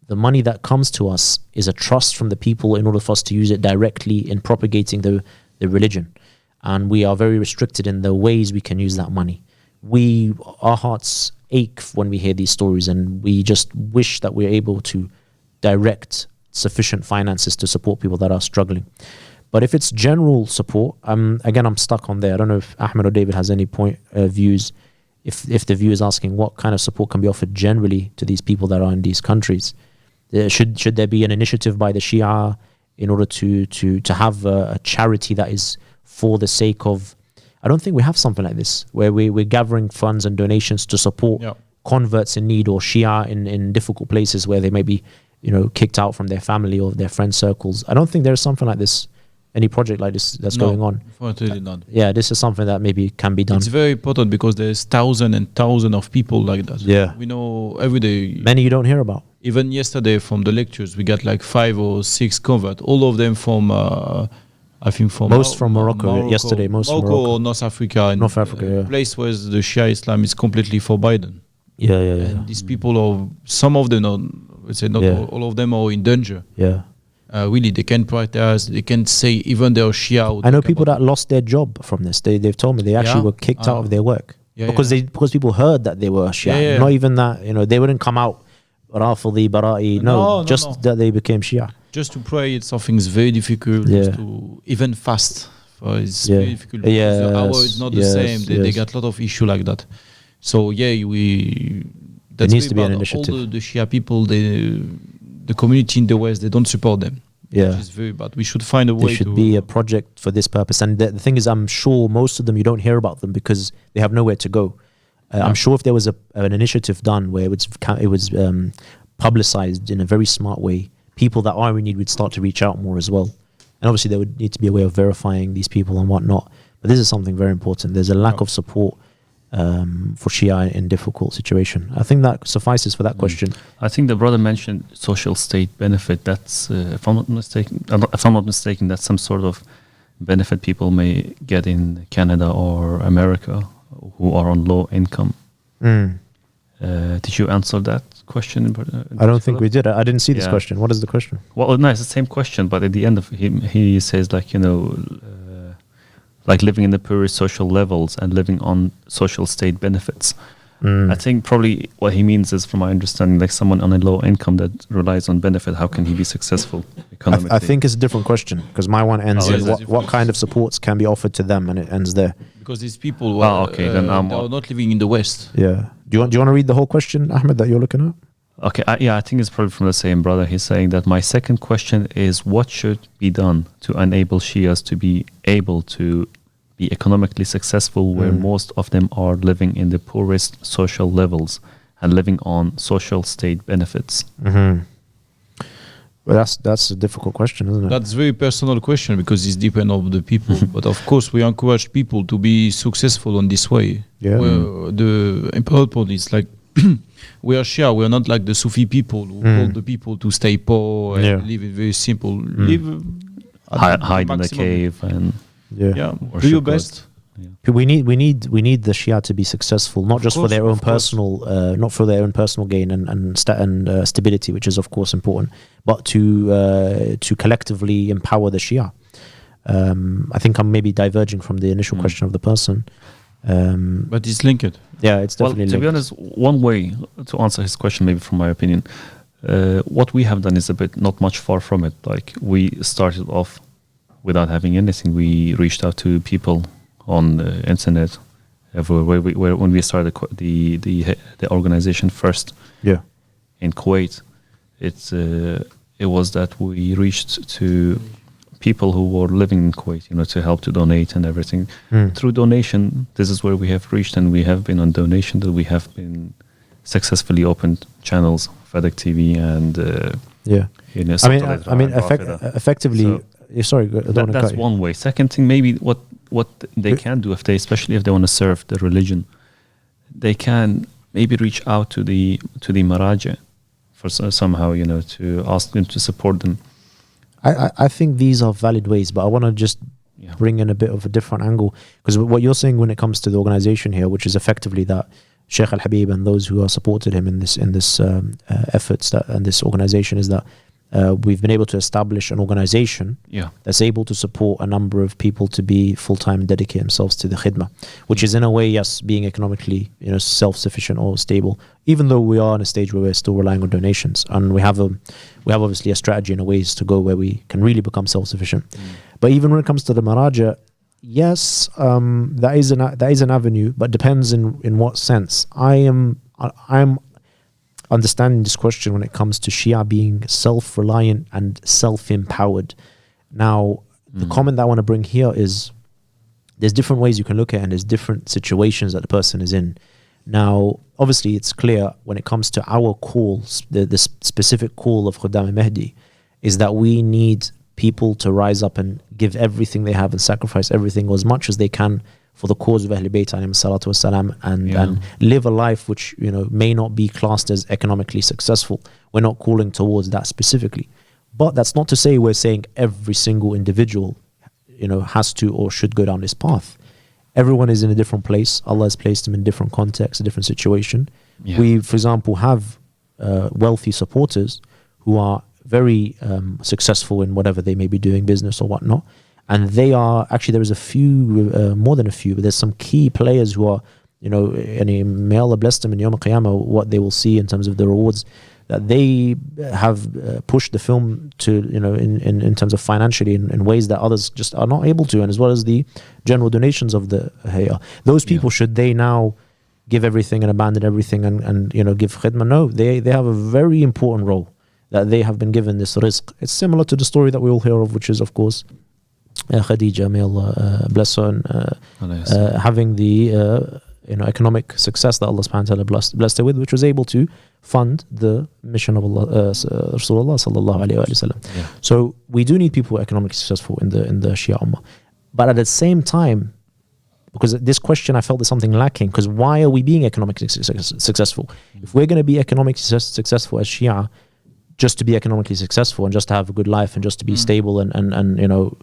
Speaker 2: the money that comes to us is a trust from the people in order for us to use it directly in propagating the religion. And we are very restricted in the ways we can use that money. Our hearts ache when we hear these stories, and we just wish that we're able to direct sufficient finances to support people that are struggling. But if it's general support, again, I'm stuck on there. I don't know if Ahmed or David has any views. If the view is asking what kind of support can be offered generally to these people that are in these countries, should there be an initiative by the Shia in order to have a charity that is for the sake of? I don't think we have something like this where we're gathering funds and donations to support converts in need, or Shia in difficult places where they may be kicked out from their family or their friend circles. I don't think there's something like this any project like this that's
Speaker 3: No,
Speaker 2: going on.
Speaker 3: unfortunately not.
Speaker 2: Yeah, this is something that maybe can be done.
Speaker 3: It's very important because there's thousands and thousands of people like that.
Speaker 2: Yeah.
Speaker 3: We know every day.
Speaker 2: Many you don't hear about.
Speaker 3: Even yesterday from the lectures, we got like 5 or 6 converts. All of them from, I think from
Speaker 2: Most from Morocco, yesterday, most from Morocco.
Speaker 3: or North Africa. And
Speaker 2: North Africa, yeah.
Speaker 3: place where the Shia Islam is completely forbidden.
Speaker 2: Yeah.
Speaker 3: And these people are, some of them, not, let's say not
Speaker 2: Yeah.
Speaker 3: all of them are in danger.
Speaker 2: Yeah.
Speaker 3: Really, they can practice, they can say even they're Shia.
Speaker 2: I know people that lost their job from this. They've told me they actually
Speaker 3: Yeah.
Speaker 2: were kicked out of their work
Speaker 3: Yeah,
Speaker 2: because people heard that they were Shia.
Speaker 3: Yeah.
Speaker 2: Not even that, they wouldn't come out Rafidi, Bara'i. No, just that they became Shia.
Speaker 3: Just to pray, it's something's very difficult.
Speaker 2: Yeah.
Speaker 3: Just to even fast, it's
Speaker 2: Yeah.
Speaker 3: very difficult. Because the
Speaker 2: Yes,
Speaker 3: hour is not the
Speaker 2: yes,
Speaker 3: same. They
Speaker 2: yes.
Speaker 3: got a lot of issue like that. So we.
Speaker 2: There needs to be an
Speaker 3: very bad.
Speaker 2: initiative.
Speaker 3: All the Shia people, the community in the West, they don't support them.
Speaker 2: Yeah.
Speaker 3: Which is very bad. We should find a way
Speaker 2: There should
Speaker 3: to
Speaker 2: be a project for this purpose. And the thing is, I'm sure most of them, you don't hear about them because they have nowhere to go. I'm sure if there was an initiative done where it was publicized in a very smart way, people that are in need would start to reach out more as well. And obviously there would need to be a way of verifying these people and whatnot. But this is something very important. There's a lack of support for Shia in difficult situation. I think that suffices for that question.
Speaker 5: I think the brother mentioned social state benefit. That's, if I'm not mistaken, that's some sort of benefit people may get in Canada or America who are on low income. Did you answer that question?
Speaker 2: I don't think we did. I didn't see this
Speaker 5: Yeah.
Speaker 2: question. What is the question?
Speaker 5: Well, no, it's the same question, but at the end of he says like living in the poorest social levels and living on social state benefits. I think probably what he means is, from my understanding, like someone on a low income that relies on benefit, how can he be successful economically?
Speaker 2: I think it's a different question because my one ends
Speaker 5: Oh,
Speaker 2: in
Speaker 5: is it?
Speaker 2: what kind of supports can be offered to them, and it ends there.
Speaker 3: because these people
Speaker 5: Then I'm
Speaker 3: they are not living in the West.
Speaker 2: Yeah. Do you want to read the whole question, Ahmed, that you're looking at?
Speaker 5: Okay, I think it's probably from the same brother. He's saying that my second question is, what should be done to enable Shias to be able to be economically successful where most of them are living in the poorest social levels and living on social state benefits?
Speaker 2: Well, that's a difficult question, isn't it?
Speaker 3: That's a very personal question because it's depend on the people. But of course, we encourage people to be successful on this way.
Speaker 2: Yeah.
Speaker 3: Where the important is like we are Shia. We are not like the Sufi people who hold the people to stay poor and
Speaker 2: Yeah.
Speaker 3: live it very simple. Live at
Speaker 5: Hide in the
Speaker 3: maximum.
Speaker 5: cave and
Speaker 3: Yeah.
Speaker 5: Worship
Speaker 3: Do your
Speaker 5: God.
Speaker 3: best.
Speaker 2: We need the Shia to be successful, not just for their own personal, not for their own personal gain and stability, which is of course important, but to collectively empower the Shia. I think I'm maybe diverging from the initial question of the person.
Speaker 3: But it's linked.
Speaker 2: Yeah, it's
Speaker 5: well,
Speaker 2: definitely
Speaker 5: to be
Speaker 2: linked.
Speaker 5: honest, one way to answer his question, maybe from my opinion, what we have done is a bit not much far from it. Like we started off without having anything. We reached out to people on the internet, everywhere. When we started the organization first,
Speaker 2: Yeah.
Speaker 5: in Kuwait, it was that we reached to people who were living in Kuwait, to help to donate and everything. Through donation, this is where we have reached, and we have been on donation that we have been successfully opened channels, FedEx TV and
Speaker 2: Yeah.
Speaker 5: Satellite
Speaker 2: I mean,
Speaker 5: and Rafida.
Speaker 2: effectively.
Speaker 5: So
Speaker 2: sorry, I don't wanna
Speaker 5: that's
Speaker 2: cut you.
Speaker 5: one way. Second thing, maybe what they can do, especially if they want to serve the religion, they can maybe reach out to the Maraja for somehow, to ask them to support them.
Speaker 2: I think these are valid ways, but I want to just bring in a bit of a different angle, because what you're saying when it comes to the organization here, which is effectively that Sheikh Al Habib and those who are supported him in this efforts and this organization, is that we've been able to establish an organization that's able to support a number of people to be full-time and dedicate themselves to the khidmah, which is in a way, yes, being economically self-sufficient or stable, even though we are in a stage where we're still relying on donations, and we have obviously a strategy and a ways to go where we can really become self-sufficient. But even when it comes to the Maraja, yes, that is an avenue, but depends in what sense. I'm understanding this question when it comes to Shia being self-reliant and self-empowered. Now, the comment that I want to bring here is there's different ways you can look at it, and there's different situations that the person is in. Now, obviously, it's clear when it comes to our call, the specific call of Khuddam Mahdi, is that we need people to rise up and give everything they have and sacrifice everything as much as they can for the cause of Ahlul Bayt alayhim salatu wasalam, and live a life which, you know, may not be classed as economically successful. We're not calling towards that specifically. But that's not to say we're saying every single individual, you know, has to or should go down this path. Everyone is in a different place. Allah has placed them in different contexts, a different situation.
Speaker 5: Yeah.
Speaker 2: We, for example, have wealthy supporters who are very successful in whatever they may be doing, business or whatnot. And they are, actually there is a few, more than a few, but there's some key players who are, you know, and may Allah bless them in Yawm al-Qiyamah, what they will see in terms of the rewards, that they have pushed the film to, you know, in terms of financially in ways that others just are not able to, and as well as the general donations of the hayah. Those people, should they now give everything and abandon everything and you know, give khidmah? No, they have a very important role that they have been given this rizq. It's similar to the story that we all hear of, which is, of course, Khadija, may Allah bless her, and having the you know, economic success that Allah subhanahu wa ta'ala blessed her with, which was able to fund the mission of Allah, Rasulullah sallallahu alayhi wa sallam. So we do need people who are economically successful in the Shia Ummah. But at the same time, because this question, I felt there's something lacking, because why are we being economically successful? If we're going to be economically successful as Shia, just to be economically successful and just to have a good life and just to be stable and you know,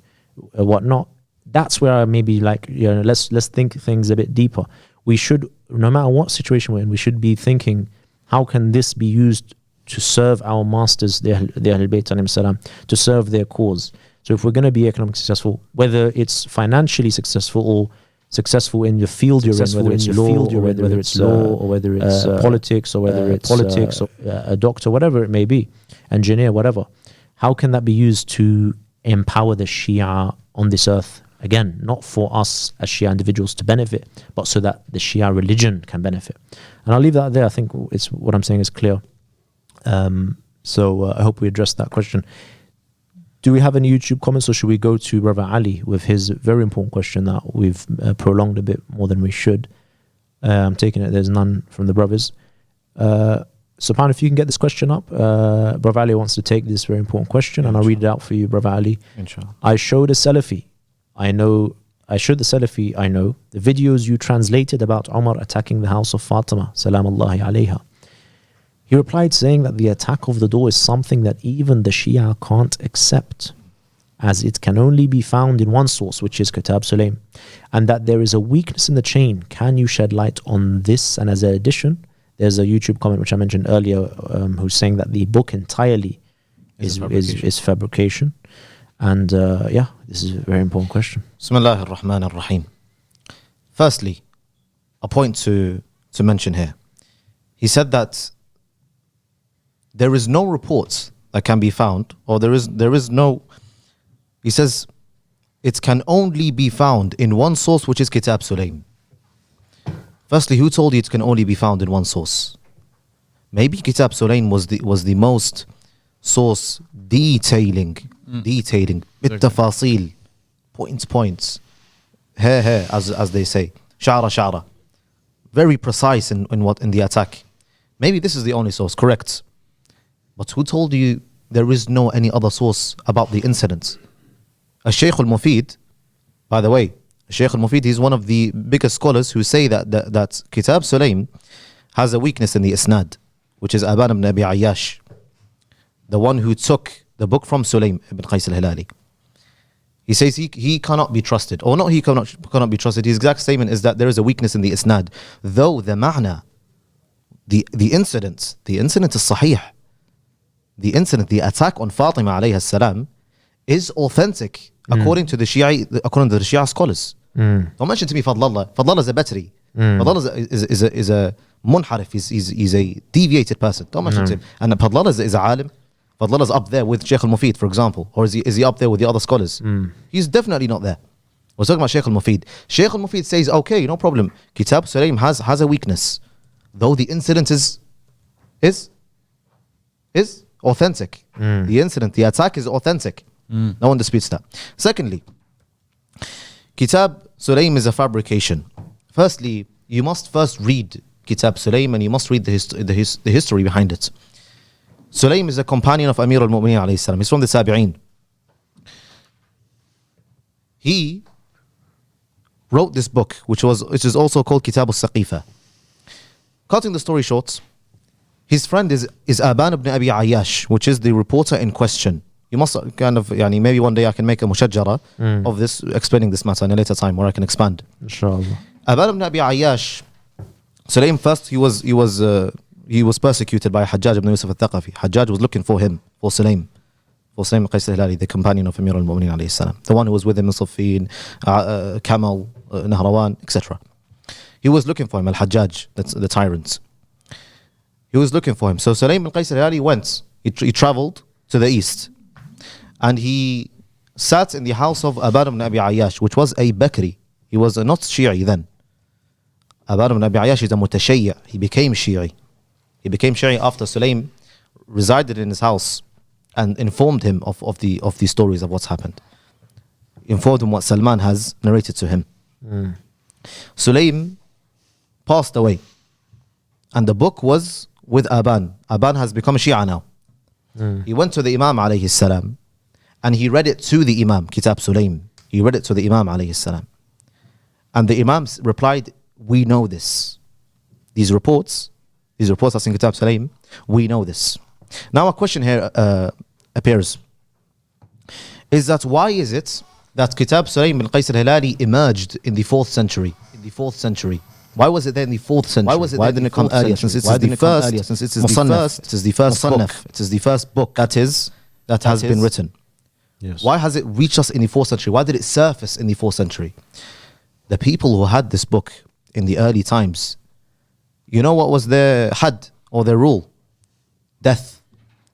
Speaker 2: whatnot, that's where I maybe like, you know, let's think things a bit deeper. We should, no matter what situation we're in, we should be thinking, how can this be used to serve our masters, the Ahlul Bayt alayhim salam, to serve their cause? So if we're going to be economically successful, whether it's financially successful or successful in the field you're in, whether it's law or whether it's law or whether it's politics or whether it's politics or a doctor, whatever it may be, engineer, whatever, how can that be used to empower the Shia on this earth? Again, not for us as Shia individuals to benefit, but so that the Shia religion can benefit. And I'll leave that there. I think it's what I'm saying is clear. So I hope we addressed that question. Do we have any YouTube comments, or should we go to Brother Ali with his very important question that we've prolonged a bit more than we should? I'm taking it there's none from the brothers. Subhan, if you can get this question up. Brother Ali wants to take this very important question, and I'll read it out for you, Brother Ali.
Speaker 4: Inshallah.
Speaker 2: I showed the Salafi I know the videos you translated about Umar attacking the house of Fatima, salamullahi alayha. He replied saying that the attack of the door is something that even the Shia can't accept, as it can only be found in one source, which is Kitab Sulaym, and that there is a weakness in the chain. Can you shed light on this? And as an addition, there's a YouTube comment which I mentioned earlier, who's saying that the book entirely is fabrication. And this is a very important question.
Speaker 4: Bismillah ar-Rahman ar-Rahim. Firstly, a point to mention here. He said that there is no reports that can be found, or there is no, he says, it can only be found in one source, which is Kitab Sulaym. Firstly, who told you it can only be found in one source? Maybe Kitab Sulaym was the most source detailing بالتفاصيل, points, hair, as they say, shara, very precise in the attack. Maybe this is the only source, correct? But who told you there is no any other source about the incident? Shaykh al-Mufid, by the way, Shaykh al-Mufid, he's one of the biggest scholars who say that Kitab Sulaym has a weakness in the isnad, which is Aban ibn Abi Ayyash, the one who took the book from Sulaym ibn Qais al-Hilali. He says he cannot be trusted, or not he cannot be trusted. His exact statement is that there is a weakness in the isnad, though the ma'na, the incident is sahih. The attack on Fatima alayha salam is authentic according to the Shia scholars. Don't mention to me Fadlallah. Fadlallah is a battery. Fadlallah is a munharif. He's a deviated person. Don't mention to him. And Fadlallah is a alim. Fadlallah is up there with Shaykh al-Mufid, for example, or is he up there with the other scholars? He's definitely not there. We're talking about Shaykh al-Mufid. Shaykh al-Mufid says, okay, no problem. Kitab Sulaym has a weakness, though the incident is authentic. The attack is authentic. No one disputes that. Secondly, Kitab Sulaym is a fabrication. Firstly, you must first read Kitab Sulaym, and you must read the history behind it. Sulaym is a companion of Amir al-Mu'mineen alayhi salam. He's from the Tabi'een. he wrote this book, which is also called Kitab al-Saqifa. Cutting the story short, his friend is Aban ibn Abi Ayyash, which is the reporter in question. You must kind of, maybe one day I can make a mushajjara of this, explaining this matter in a later time where I can expand.
Speaker 2: Inshallah.
Speaker 4: Aban ibn Abi Ayyash, Sulaim first, he was persecuted by Hajjaj ibn Yusuf al-Thaqafi. Hajjaj was looking for him, for Sulaim Qais al-Hilali, the companion of Amir al-Mu'mineen alayhi salam, the one who was with him in Siffin, Kamal, Nahrawan, etc. He was looking for him, al-Hajjaj, that's the tyrant. He was looking for him. So Sulaim Qais al-Hilali went, he traveled to the east, and he sat in the house of Aban ibn Abi Ayyash, which was a Bakri. He was not Shi'i then. Aban ibn Abi Ayyash is a Mutashayya. He became Shi'i. He became Shi'i after Sulaim resided in his house and informed him of the stories of what's happened. Informed him what Salman has narrated to him. Sulaim passed away, and the book was with Aban. Aban has become a Shia now. He went to the Imam alayhi salam, and he read it to the Imam, Kitab Sulaim. He read it to the Imam alayhi salam. And the Imam replied, we know this. These reports that's in Kitab Sulaim, we know this. Now a question here appears, is that why is it that Kitab Sulaim bin Qais al-Hilali emerged in the 4th century? Why was it there in the 4th century? Why didn't it come earlier? Since it's the first book that has been written.
Speaker 2: Yes.
Speaker 4: Why has it reached us in the 4th century? Why did it surface in the 4th century? The people who had this book in the early times, you know what was their had or their rule? Death,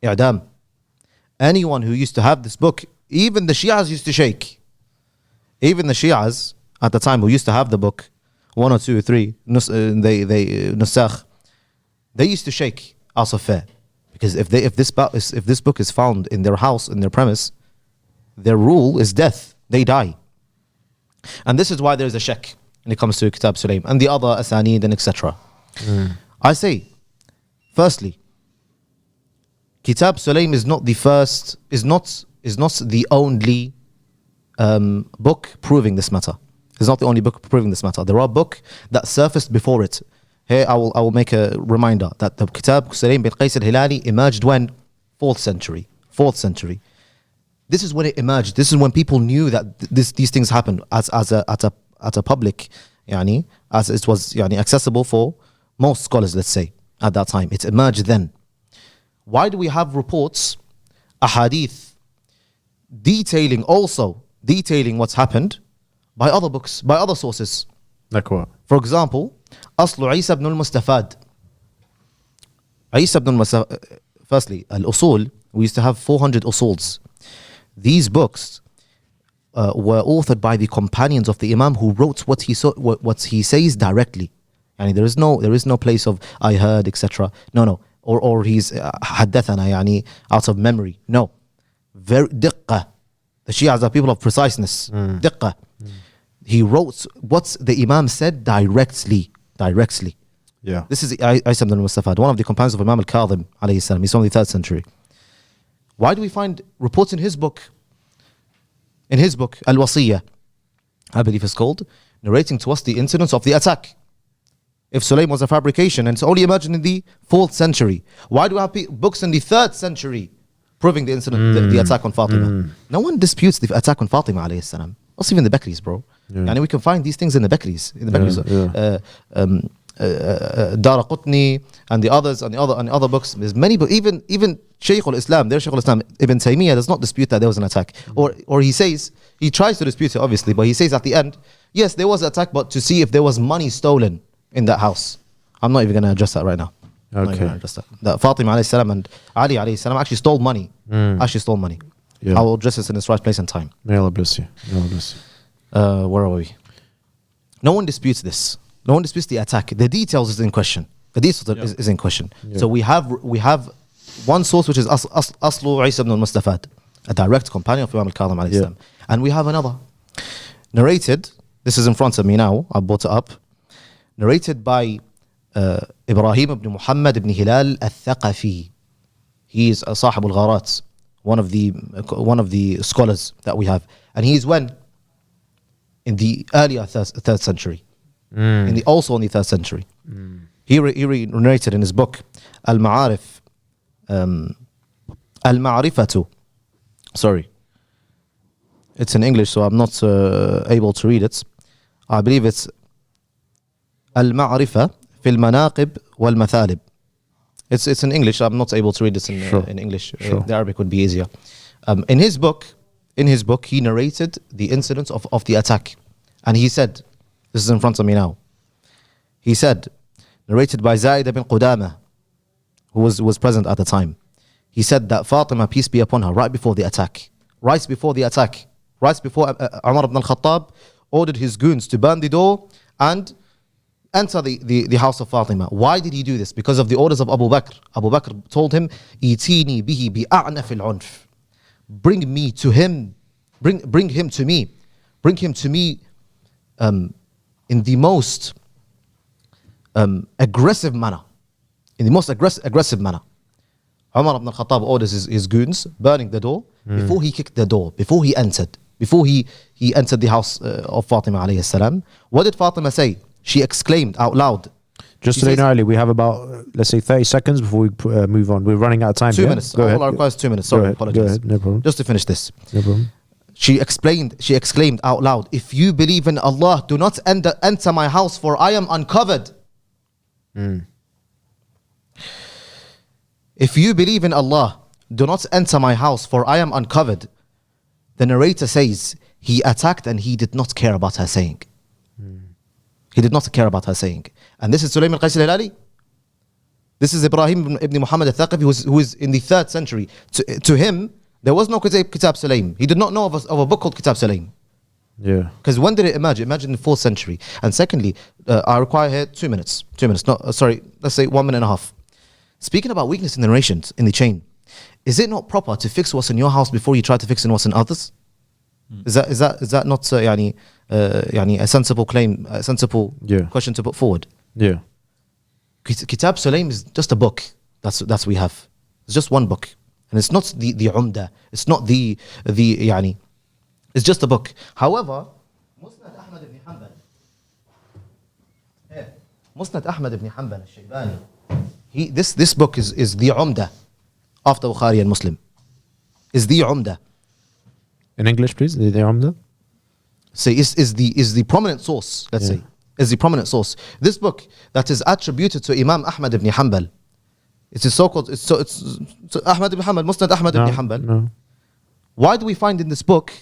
Speaker 4: i'dam. Anyone who used to have this book, even the Shias used to shake. Even the Shias at the time who used to have the book, 1 or 2 or 3, nusakh, they used to shake as of fear, because if this book is found in their house, in their premise, their rule is death. They die. And this is why there is a shak when it comes to Kitab Sulaim and the other asanid and etc. I say, firstly, Kitab Sulaim is not the first, is not the only book proving this matter. It's not the only book proving this matter. There are books that surfaced before it. Here I will make a reminder that the Kitab Sulaim bin Qais al-Hilali emerged when? 4th century. This is when it emerged. This is when people knew that these things happened at a public, as it was accessible for most scholars, let's say, at that time. It emerged then. Why do we have reports, ahadith, detailing what's happened by other books, by other sources?
Speaker 2: Like what?
Speaker 4: For example, Aslu Isa ibn al-Mustafad. Firstly, al-Usul, we used to have 400 usuls. These books were authored by the companions of the Imam who wrote what he says directly. There is no place of I heard, etc. No. Or he's haddathana, out of memory. No. Very diqqah. The Shias are people of preciseness. Diqqah. He wrote what the Imam said directly.
Speaker 2: Yeah.
Speaker 4: This is Isa ibn al-Mustafad, one of the companions of Imam al-Kadhim alayhi salam. He's from the 3rd century. Why do we find reports in his book, Al-Wasiyah, I believe it's called, narrating to us the incidents of the attack? If Sulaim was a fabrication and it's only emerged in the 4th century, why do we have books in the 3rd century proving the incident, the attack on Fatima? No one disputes the attack on Fatima alayhi salam. Not even the Bakris, bro. Yeah. We can find these things in the Bakris. Dara Qutni and the others and the other books. There's many books. Even Shaykh al-Islam, their Shaykh al-Islam, Ibn Taymiyyah does not dispute that there was an attack. Or he says, he tries to dispute it obviously, but he says at the end, yes, there was an attack, but to see if there was money stolen in that house. I'm not even going to address that right now.
Speaker 2: Okay.
Speaker 4: That Fatima alayhi salam and Ali alayhi salam actually stole money.
Speaker 2: Yeah.
Speaker 4: I will address this in its right place and time.
Speaker 2: May Allah bless you.
Speaker 4: Where are we? No one disputes this. No one disputes the attack. The details is in question. Is in question.
Speaker 2: Yeah.
Speaker 4: So we have one source which is Aslu Isa ibn al-Mustafad, a direct companion of Imam al-Kadhim alayhi salam. And we have another narrated. This is in front of me now. I brought it up. Narrated by Ibrahim ibn Muhammad ibn Hilal al-Thaqafi. He is Sahib al-Gharat, one of the scholars that we have. And he is when? in the earlier third century. Also in the 3rd century. He narrated in his book Al-Ma'arif, Al-Ma'rifatu. Sorry. It's in English, so I'm not able to read it. I believe it's Al-Ma'rifa fil Manaqib wal Mathalib. It's in English. I'm not able to read this in English. The Arabic would be easier. In his book, he narrated the incidents of the attack. And he said, this is in front of me now. He said, narrated by Zaid ibn Qudamah, who was present at the time. He said that Fatima, peace be upon her, right before the attack, right before Umar ibn al-Khattab ordered his goons to burn the door and enter the house of Fatima. Why did he do this? Because of the orders of Abu Bakr. Abu Bakr told him, "Itini bihi bi a'naf al-unf." Bring him to me. Bring him to me in the most aggressive manner. In the most aggressive manner. Umar ibn al-Khattab orders his goons burning the door before he kicked the door, before he entered the house of Fatima alayhi salam. What did Fatima say? She exclaimed out loud.
Speaker 2: Just to let you know, Ali, we have about, let's say, 30 seconds before we move on. We're running out of time.
Speaker 4: 2 minutes.
Speaker 2: Go ahead.
Speaker 4: All I require is 2 minutes. Sorry, apologies.
Speaker 2: Go ahead, no problem.
Speaker 4: Just to finish this.
Speaker 2: No problem.
Speaker 4: She exclaimed out loud, "If you believe in Allah, do not enter my house, for I am uncovered." If you believe in Allah, do not enter my house, for I am uncovered. The narrator says, he attacked and he did not care about her saying. He did not care about her saying. And this is Sulaym al-Qais al-Hilali. This is Ibrahim ibn Muhammad al-Thaqafi, who is in the 3rd century. To him, there was no Kitab Sulaym. He did not know of a book called Kitab Sulaym.
Speaker 2: Yeah.
Speaker 4: Because when did it emerge? It emerged in the 4th century. And secondly, I require here 2 minutes. 2 minutes. No, sorry, let's say 1 minute and a half. Speaking about weakness in the narrations, in the chain, is it not proper to fix what's in your house before you try to fix in what's in others? Is that not a sensible claim, a sensible question to put forward?
Speaker 2: Yeah.
Speaker 4: Kitab Sulaym is just a book. That's we have. It's just one book, and it's not the Umda. It's not the It's just a book. However, Musnad Ahmad ibn Hanbal. Musnad Ahmad ibn Hanbal al-Shaybani. This book is the Umda after Bukhari and Muslim. Is the Umda.
Speaker 2: In English, please. The Umda.
Speaker 4: Say is the prominent source. Let's say is the prominent source. This book that is attributed to Imam Ahmad ibn Hanbal. It's so-called. It's Ahmad ibn Hanbal, Musnad Ahmad ibn Hanbal.
Speaker 2: No.
Speaker 4: Why do we find in this book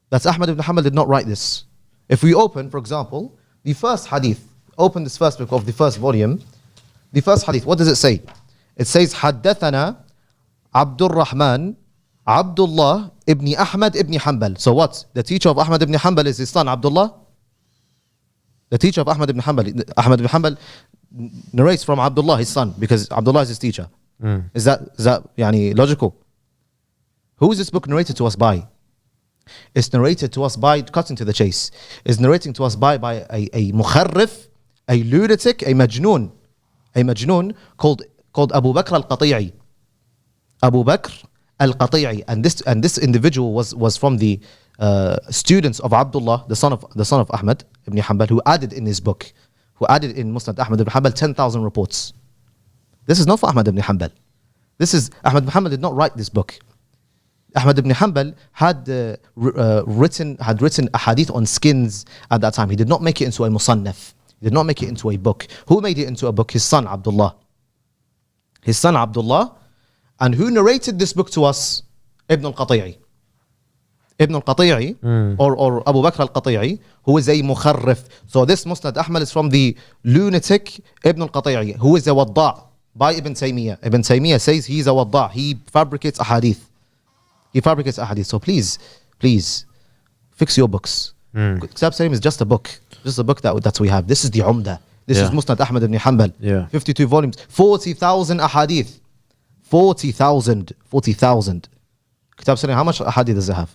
Speaker 4: that Ahmad ibn Hanbal did not write this? If we open, for example, the first hadith, open this first book of the first volume, the first hadith, what does it say? It says, Haddathana Abdul Rahman Abdullah ibn Ahmad ibn Hanbal. So what? The teacher of Ahmad ibn Hanbal is his son Abdullah? The teacher of Ahmad ibn Hanbal, Ahmad ibn Hanbal narrates from Abdullah, his son, because Abdullah is his teacher. Is that logical? Who is this book narrated to us by? It's narrated to us by, cutting to the chase, is narrating to us by a mukharrif, a lunatic, a majnoon called Abu Bakr al-Qati'i. Abu Bakr al-Qati'i, and this individual was from the students of Abdullah, the son of Ahmad ibn Hanbal, who added in his book, who added in Musnad Ahmad ibn Hanbal 10,000 reports. This is not for Ahmad ibn Hanbal. Ahmad ibn Hanbal did not write this book. Ahmad ibn Hanbal had written a hadith on skins at that time. He did not make it into a musannaf. He did not make it into a book. Who made it into a book? His son Abdullah. His son Abdullah. And who narrated this book to us? Ibn al-Qati'i. Ibn al-Qati'i, or Abu Bakr al-Qati'i, who is a mukharrif. So this Musnad Ahmad is from the lunatic Ibn al-Qati'i, who is a wadda' by Ibn Taymiyyah. Ibn Taymiyyah says he's a wadda'. He fabricates a hadith. So please, fix your books. Kitab Sulaym is just a book. Just a book that we have. This is the Umda. This is Musnad Ahmad ibn Hanbal. 52 volumes. 40,000 ahadith. 40,000. Kitab Sulaym, how much ahadith does it have?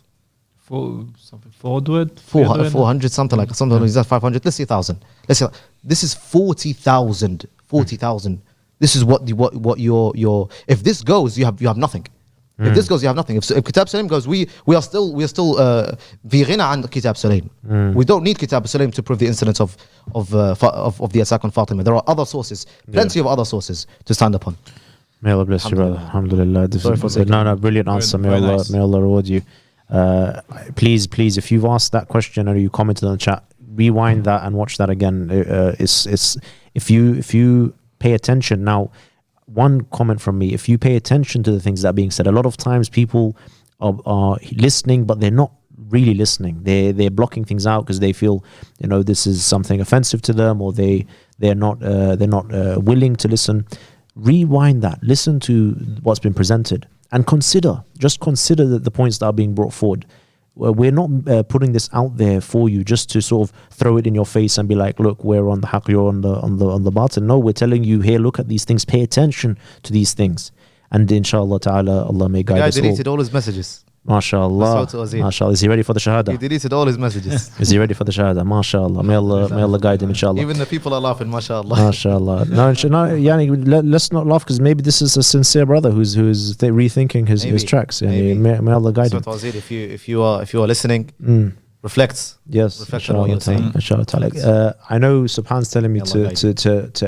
Speaker 3: 400?
Speaker 4: 400, something like that. Something like that, 500. Let's say 1,000. This is 40,000. 40,000. This is what your if this goes, you have nothing. If this goes, you have nothing. If Kitab Salim goes, we are still في غنى عن Kitab Salim. We don't need Kitab Salim to prove the incidents of the attack on Fatima. There are other sources, plenty of other sources to stand upon.
Speaker 2: May Allah bless you, brother. Alhamdulillah. No, brilliant answer. May Allah reward you. Please, if you've asked that question or you commented on the chat, rewind that and watch that again. It's if you pay attention now. One comment from me: if you pay attention to the things that are being said, a lot of times people are listening, but they're not really listening. They're blocking things out because they feel, this is something offensive to them, or they're not willing to listen. Rewind that. Listen to what's been presented and consider the points that are being brought forward. We're not putting this out there for you just to sort of throw it in your face and be like, look, we're on the haqq, you're on the batil. No, we're telling you here, look at these things, pay attention to these things, and inshallah ta'ala, Allah may guide us all.
Speaker 4: He deleted all his messages.
Speaker 2: MashaAllah. MashaAllah. Is he ready for the shahada?
Speaker 4: He deleted all his messages.
Speaker 2: Is he ready for the shahada? MashaAllah. May Allah guide him, inshallah.
Speaker 4: Even the people are laughing, MashaAllah.
Speaker 2: MashaAllah. No, Yani, let's not laugh, because maybe this is a sincere brother who's rethinking his tracks. May Allah guide him.
Speaker 4: If you are listening, reflect.
Speaker 2: Yes.
Speaker 4: Reflect on what you're saying.
Speaker 2: Inshallah. I know Subhan's telling me to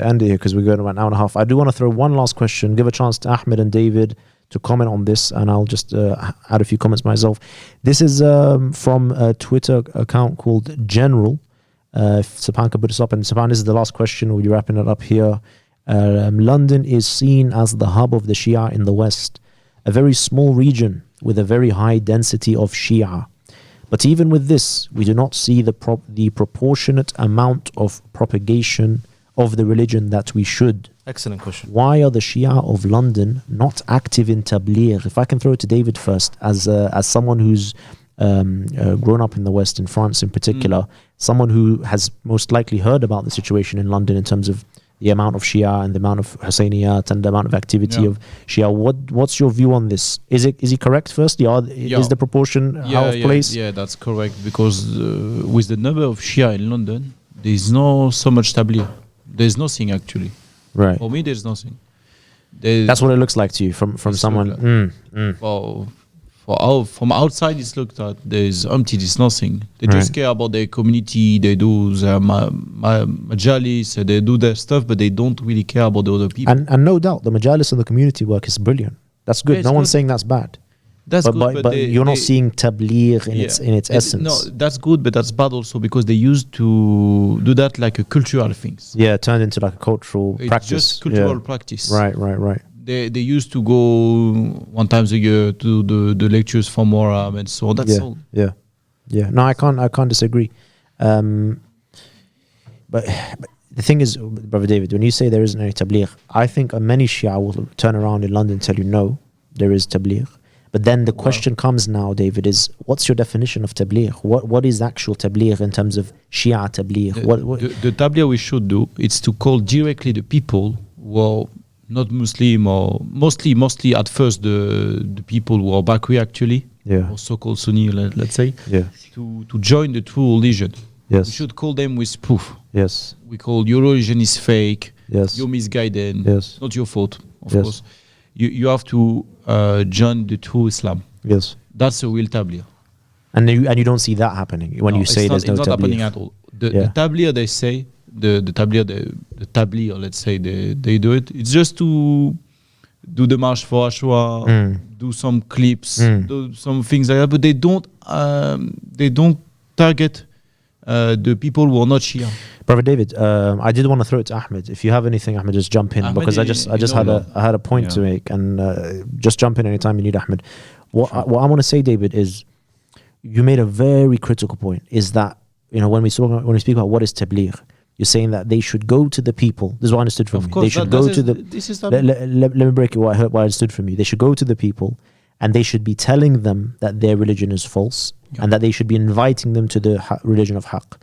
Speaker 2: end it here because we're going about an hour and a half. I do want to throw one last question, give a chance to Ahmed and David to comment on this, and I'll just add a few comments myself. This is from a Twitter account called General. If Subhan can put this up, and Subhan, this is the last question. We'll be wrapping it up here. London is seen as the hub of the Shia in the West, a very small region with a very high density of Shia. But even with this, we do not see the proportionate amount of propagation of the religion that we should.
Speaker 4: Excellent question.
Speaker 2: Why are the Shia of London not active in Tabligh? If I can throw it to David first, as someone who's grown up in the West, in France in particular, someone who has most likely heard about the situation in London in terms of the amount of Shia and the amount of Husseyniyat and the amount of activity of Shia. What's your view on this? Is he correct? Firstly, is the proportion out of place?
Speaker 3: Yeah, that's correct, because with the number of Shia in London, there is no so much Tabligh. There's nothing actually.
Speaker 2: Right.
Speaker 3: For me, there's nothing.
Speaker 2: That's what it looks like to you from someone.
Speaker 3: From outside, it's looked at. There's empty. There's nothing. They just care about their community. They do their majalis. They do their stuff, but they don't really care about the other people.
Speaker 2: And no doubt, the majalis and the community work is brilliant. That's good. No one's saying that's bad.
Speaker 3: That's good,
Speaker 2: but you're not seeing Tabligh in its essence.
Speaker 3: No, that's good, but that's bad also, because they used to do that like a cultural things.
Speaker 2: Yeah, it turned into like a cultural practice.
Speaker 3: Just cultural practice.
Speaker 2: Right.
Speaker 3: They used to go one time a year to the lectures for Moram and so on. That's all.
Speaker 2: Yeah. No, I can't disagree. But the thing is, Brother David, when you say there isn't any Tabligh, I think many Shia will turn around in London and tell you no, there is Tabligh. But then the question comes now, David, is what's your definition of Tabligh? What is actual Tabligh in terms of Shia Tabligh?
Speaker 3: The Tabligh we should do, it's to call directly the people who are not Muslim, or mostly at first the people who are Bakri actually, or so-called Sunni, let's say, to join the true religion.
Speaker 2: Yes.
Speaker 3: We should call them with proof.
Speaker 2: Yes.
Speaker 3: We call your religion is fake.
Speaker 2: Yes.
Speaker 3: You're misguided.
Speaker 2: Yes.
Speaker 3: Not your fault, of course. You have to join the true Islam.
Speaker 2: Yes.
Speaker 3: That's a real Tabligh.
Speaker 2: And you don't see that happening when you say there's no Tabligh.
Speaker 3: It's not happening at all. The Tabligh, they say, the Tabligh, let's say, they do it. It's just to do the March for Ashura, do some clips, do some things like that. But they don't target the people who are not Shia.
Speaker 2: Brother David, I did want to throw it to Ahmed. If you have anything, Ahmed, just jump in, because I just had a point to make, and just jump in anytime you need, Ahmed. What I want to say, David, is you made a very critical point. Is that when we speak about what is Tabligh, you're saying that they should go to the people. This is what I understood from you. They should go to the. Let me break it. What I understood from you. They should go to the people, and they should be telling them that their religion is false, and that they should be inviting them to the religion of Haqq.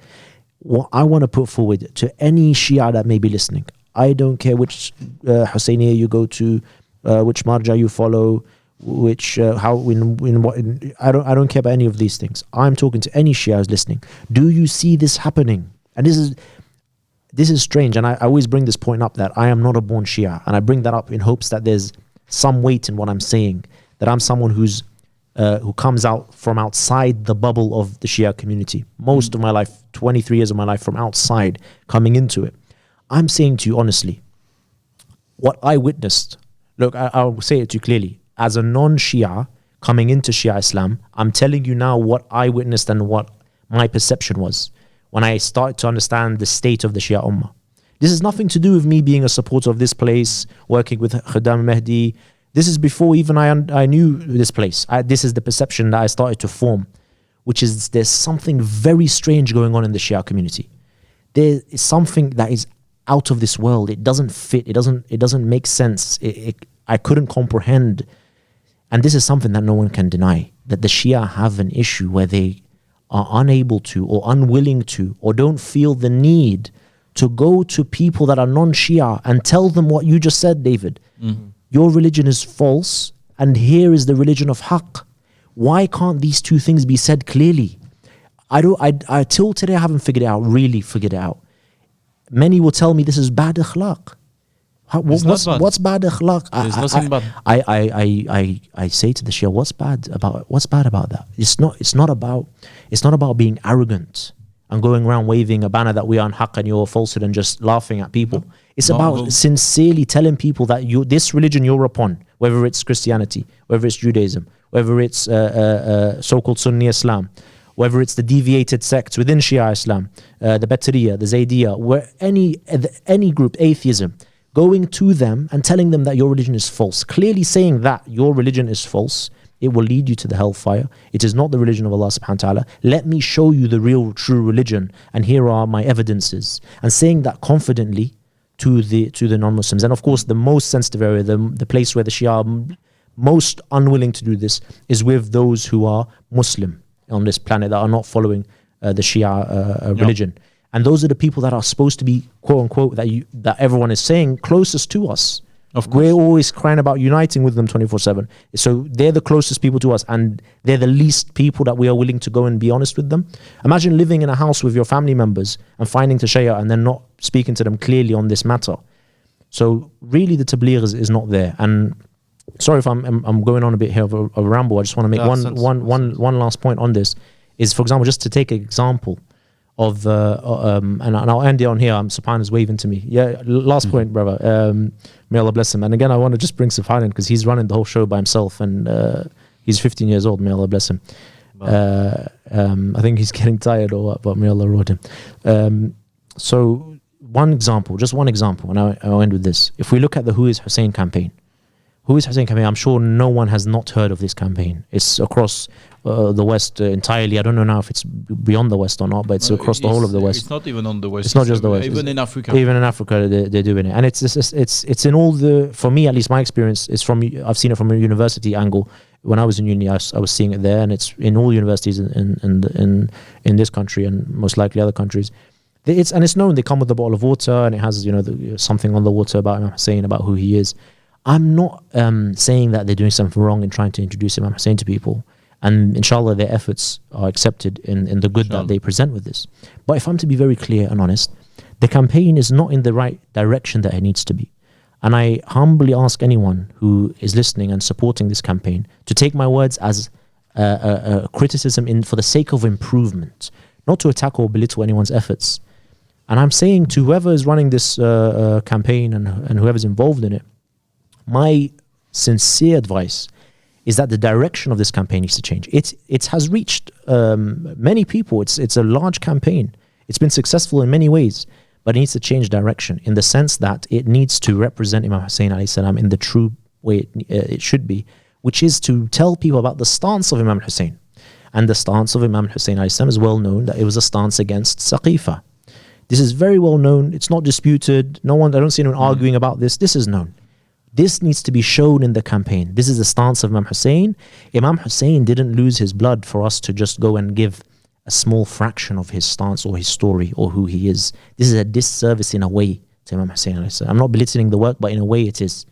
Speaker 2: What I want to put forward to any Shia that may be listening, I don't care which Husseiniya you go to, which marja you follow, which I don't care about any of these things. I'm talking to any Shia who's listening. Do you see this happening? And this is strange, and I always bring this point up, that I am not a born Shia, and I bring that up in hopes that there's some weight in what I'm saying. that I'm someone who comes out from outside the bubble of the Shia community. Most of my life, 23 years of my life from outside, coming into it. I'm saying to you honestly, what I witnessed, look, I'll say it to you clearly. As a non-Shia coming into Shia Islam, I'm telling you now what I witnessed and what my perception was when I started to understand the state of the Shia Ummah. This has nothing to do with me being a supporter of this place, working with Khaddam Mahdi. This is before even I knew this place. This is the perception that I started to form, which is there's something very strange going on in the Shia community. There is something that is out of this world. It doesn't fit. It doesn't make sense. I couldn't comprehend. And this is something that no one can deny, that the Shia have an issue where they are unable to or unwilling to or don't feel the need to go to people that are non-Shia and tell them what you just said, David. Your religion is false and here is the religion of Haqq. Why can't these two things be said clearly? I till today I haven't figured it out, really figured it out. Many will tell me this is bad akhlaq. What's bad akhlaq?
Speaker 3: There's nothing bad.
Speaker 2: I say to the Shia, what's bad about that? It's not about being arrogant and going around waving a banner that we are on haqq and you're falsehood and just laughing at people. It's about sincerely telling people that this religion you're upon, whether it's Christianity, whether it's Judaism, whether it's so-called Sunni Islam, whether it's the deviated sects within Shia Islam, the Batariya, the Zaydiyya, where any group, atheism, going to them and telling them that your religion is false, clearly saying that your religion is false, it will lead you to the hellfire. It is not the religion of Allah subhanahu wa ta'ala. Let me show you the real true religion and here are my evidences. And saying that confidently to the non-Muslims. And of course the most sensitive area, the place where the Shia are most unwilling to do this is with those who are Muslim on this planet that are not following the Shia religion. And those are the people that are supposed to be, quote unquote, that everyone is saying closest to us.
Speaker 3: Of course.
Speaker 2: We're always crying about uniting with them 24/7. So they're the closest people to us and they're the least people that we are willing to go and be honest with them. Imagine living in a house with your family members and finding Tashayya and then not speaking to them clearly on this matter. So really the tabligh is not there. And sorry if I'm going on a bit here of a ramble. I just want to make one last point on this. Is, for example, just to take an example of and I'll end it on here. Subhan is waving to me. Yeah, last point, brother. May Allah bless him. And again, I want to just bring Subhan in because he's running the whole show by himself and he's 15 years old. May Allah bless him. I think he's getting tired or what, but may Allah reward him. So just one example, and I'll end with this. If we look at the Who is Hussein campaign, I'm sure no one has not heard of this campaign. It's across the West entirely. I don't know now if it's beyond the West or not, but it's across the whole of the West.
Speaker 3: It's not even on the West.
Speaker 2: It's not just the West.
Speaker 3: Even in Africa.
Speaker 2: Even in Africa, they're doing it, and it's in all the. For me, at least, my experience is I've seen it from a university angle. When I was in uni, I was seeing it there, and it's in all universities in this country and most likely other countries. It's known. They come with a bottle of water, and it has something on the water about Imam Hussein, about who he is. I'm not saying that they're doing something wrong in trying to introduce Imam Hussein to people. And inshallah, their efforts are accepted in the good that they present with this. But if I'm to be very clear and honest, the campaign is not in the right direction that it needs to be. And I humbly ask anyone who is listening and supporting this campaign to take my words as a criticism for the sake of improvement, not to attack or belittle anyone's efforts. And I'm saying to whoever is running this campaign and whoever's involved in it, my sincere advice is that the direction of this campaign needs to change. It has reached many people. It's a large campaign. It's been successful in many ways, but it needs to change direction in the sense that it needs to represent Imam Hussein alayhi salam in the true way it should be, which is to tell people about the stance of Imam Hussein. And the stance of Imam Hussein alayhi salam is well known, that it was a stance against Saqifa. This is very well known. It's not disputed. I don't see anyone arguing about this. This is known. This needs to be shown in the campaign. This is the stance of Imam Hussein. Imam Hussein didn't lose his blood for us to just go and give a small fraction of his stance or his story or who he is. This is a disservice in a way to Imam Hussein. I'm not belittling the work, but in a way it is.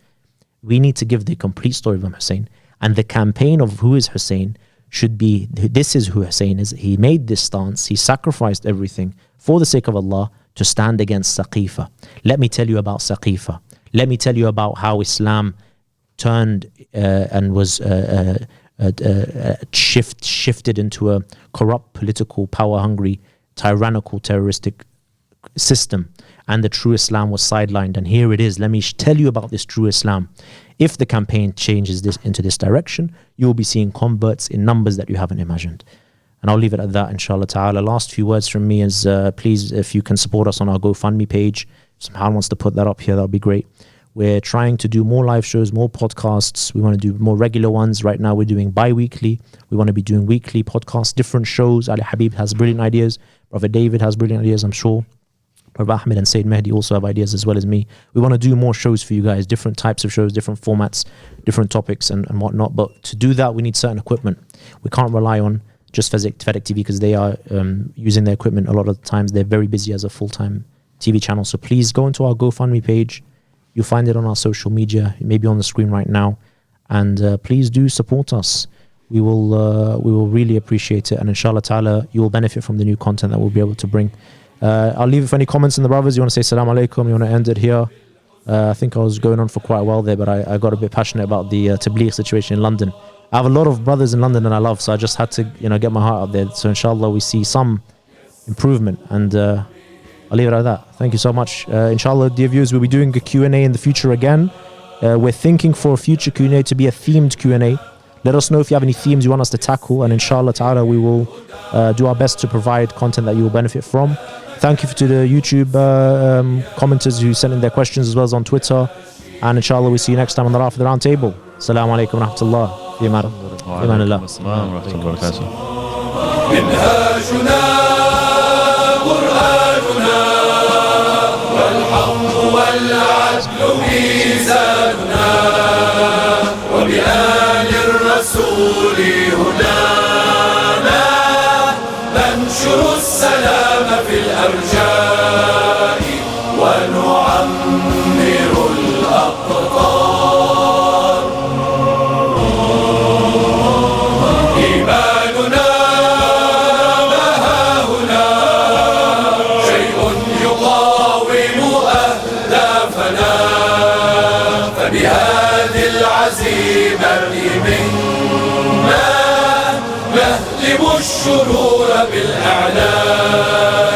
Speaker 2: We need to give the complete story of Imam Hussein. And the campaign of who is Hussein should be, this is who Hussein is. He made this stance. He sacrificed everything for the sake of Allah to stand against Saqifa. Let me tell you about Saqifa. Let me tell you about how Islam turned and was shifted into a corrupt, political, power-hungry, tyrannical, terroristic system, and the true Islam was sidelined. And here it is. Let me tell you about this true Islam. If the campaign changes this into this direction, you will be seeing converts in numbers that you haven't imagined. And I'll leave it at that, inshallah ta'ala. Last few words from me is please, if you can support us on our GoFundMe page. If someone wants to put that up here, that would be great. We're trying to do more live shows, more podcasts. We want to do more regular ones. Right now we're doing bi-weekly. We want to be doing weekly podcasts, different shows. Ali Habib has brilliant ideas. Prophet David has brilliant ideas, I'm sure. Prophet Ahmed and Sayyid Mehdi also have ideas as well as me. We want to do more shows for you guys, different types of shows, different formats, different topics and whatnot. But to do that, we need certain equipment. We can't rely on just Fedek TV because they are using their equipment a lot of the times. They're very busy as a full-time TV channel. So please go into our GoFundMe page. You'll find it on our social media, maybe on the screen right now. And please do support us. We will really appreciate it. And inshallah ta'ala, you will benefit from the new content that we'll be able to bring. I'll leave it for any comments in the brothers. You want to say salam alaikum, you want to end it here. I think I was going on for quite a while there, but I got a bit passionate about the tabligh situation in London. I have a lot of brothers in London that I love, so I just had to get my heart out there. So inshallah we see some improvement, and I'll leave it at that. Thank you so much. Inshallah, dear viewers, we'll be doing a Q&A in the future again. We're thinking for a future Q&A to be a themed Q&A. Let us know if you have any themes you want us to tackle, and inshallah ta'ala we will do our best to provide content that you will benefit from. Thank you to the YouTube commenters who sent in their questions, as well as on Twitter. And inshallah we'll see you next time on the Rafida Roundtable. Assalamu alaikum wa rahmatullah. Fi aman Allah.
Speaker 7: منهاجنا قرآننا والحق والعدل ميزاننا وبآل الرسول هدانا ننشر السلام في الأرجاء ونعمر الأقطار إيماننا ما هاهنا شيء يقاوم أهدافنا فبهذه العزيمة منا نهلم الشرور بالأعلام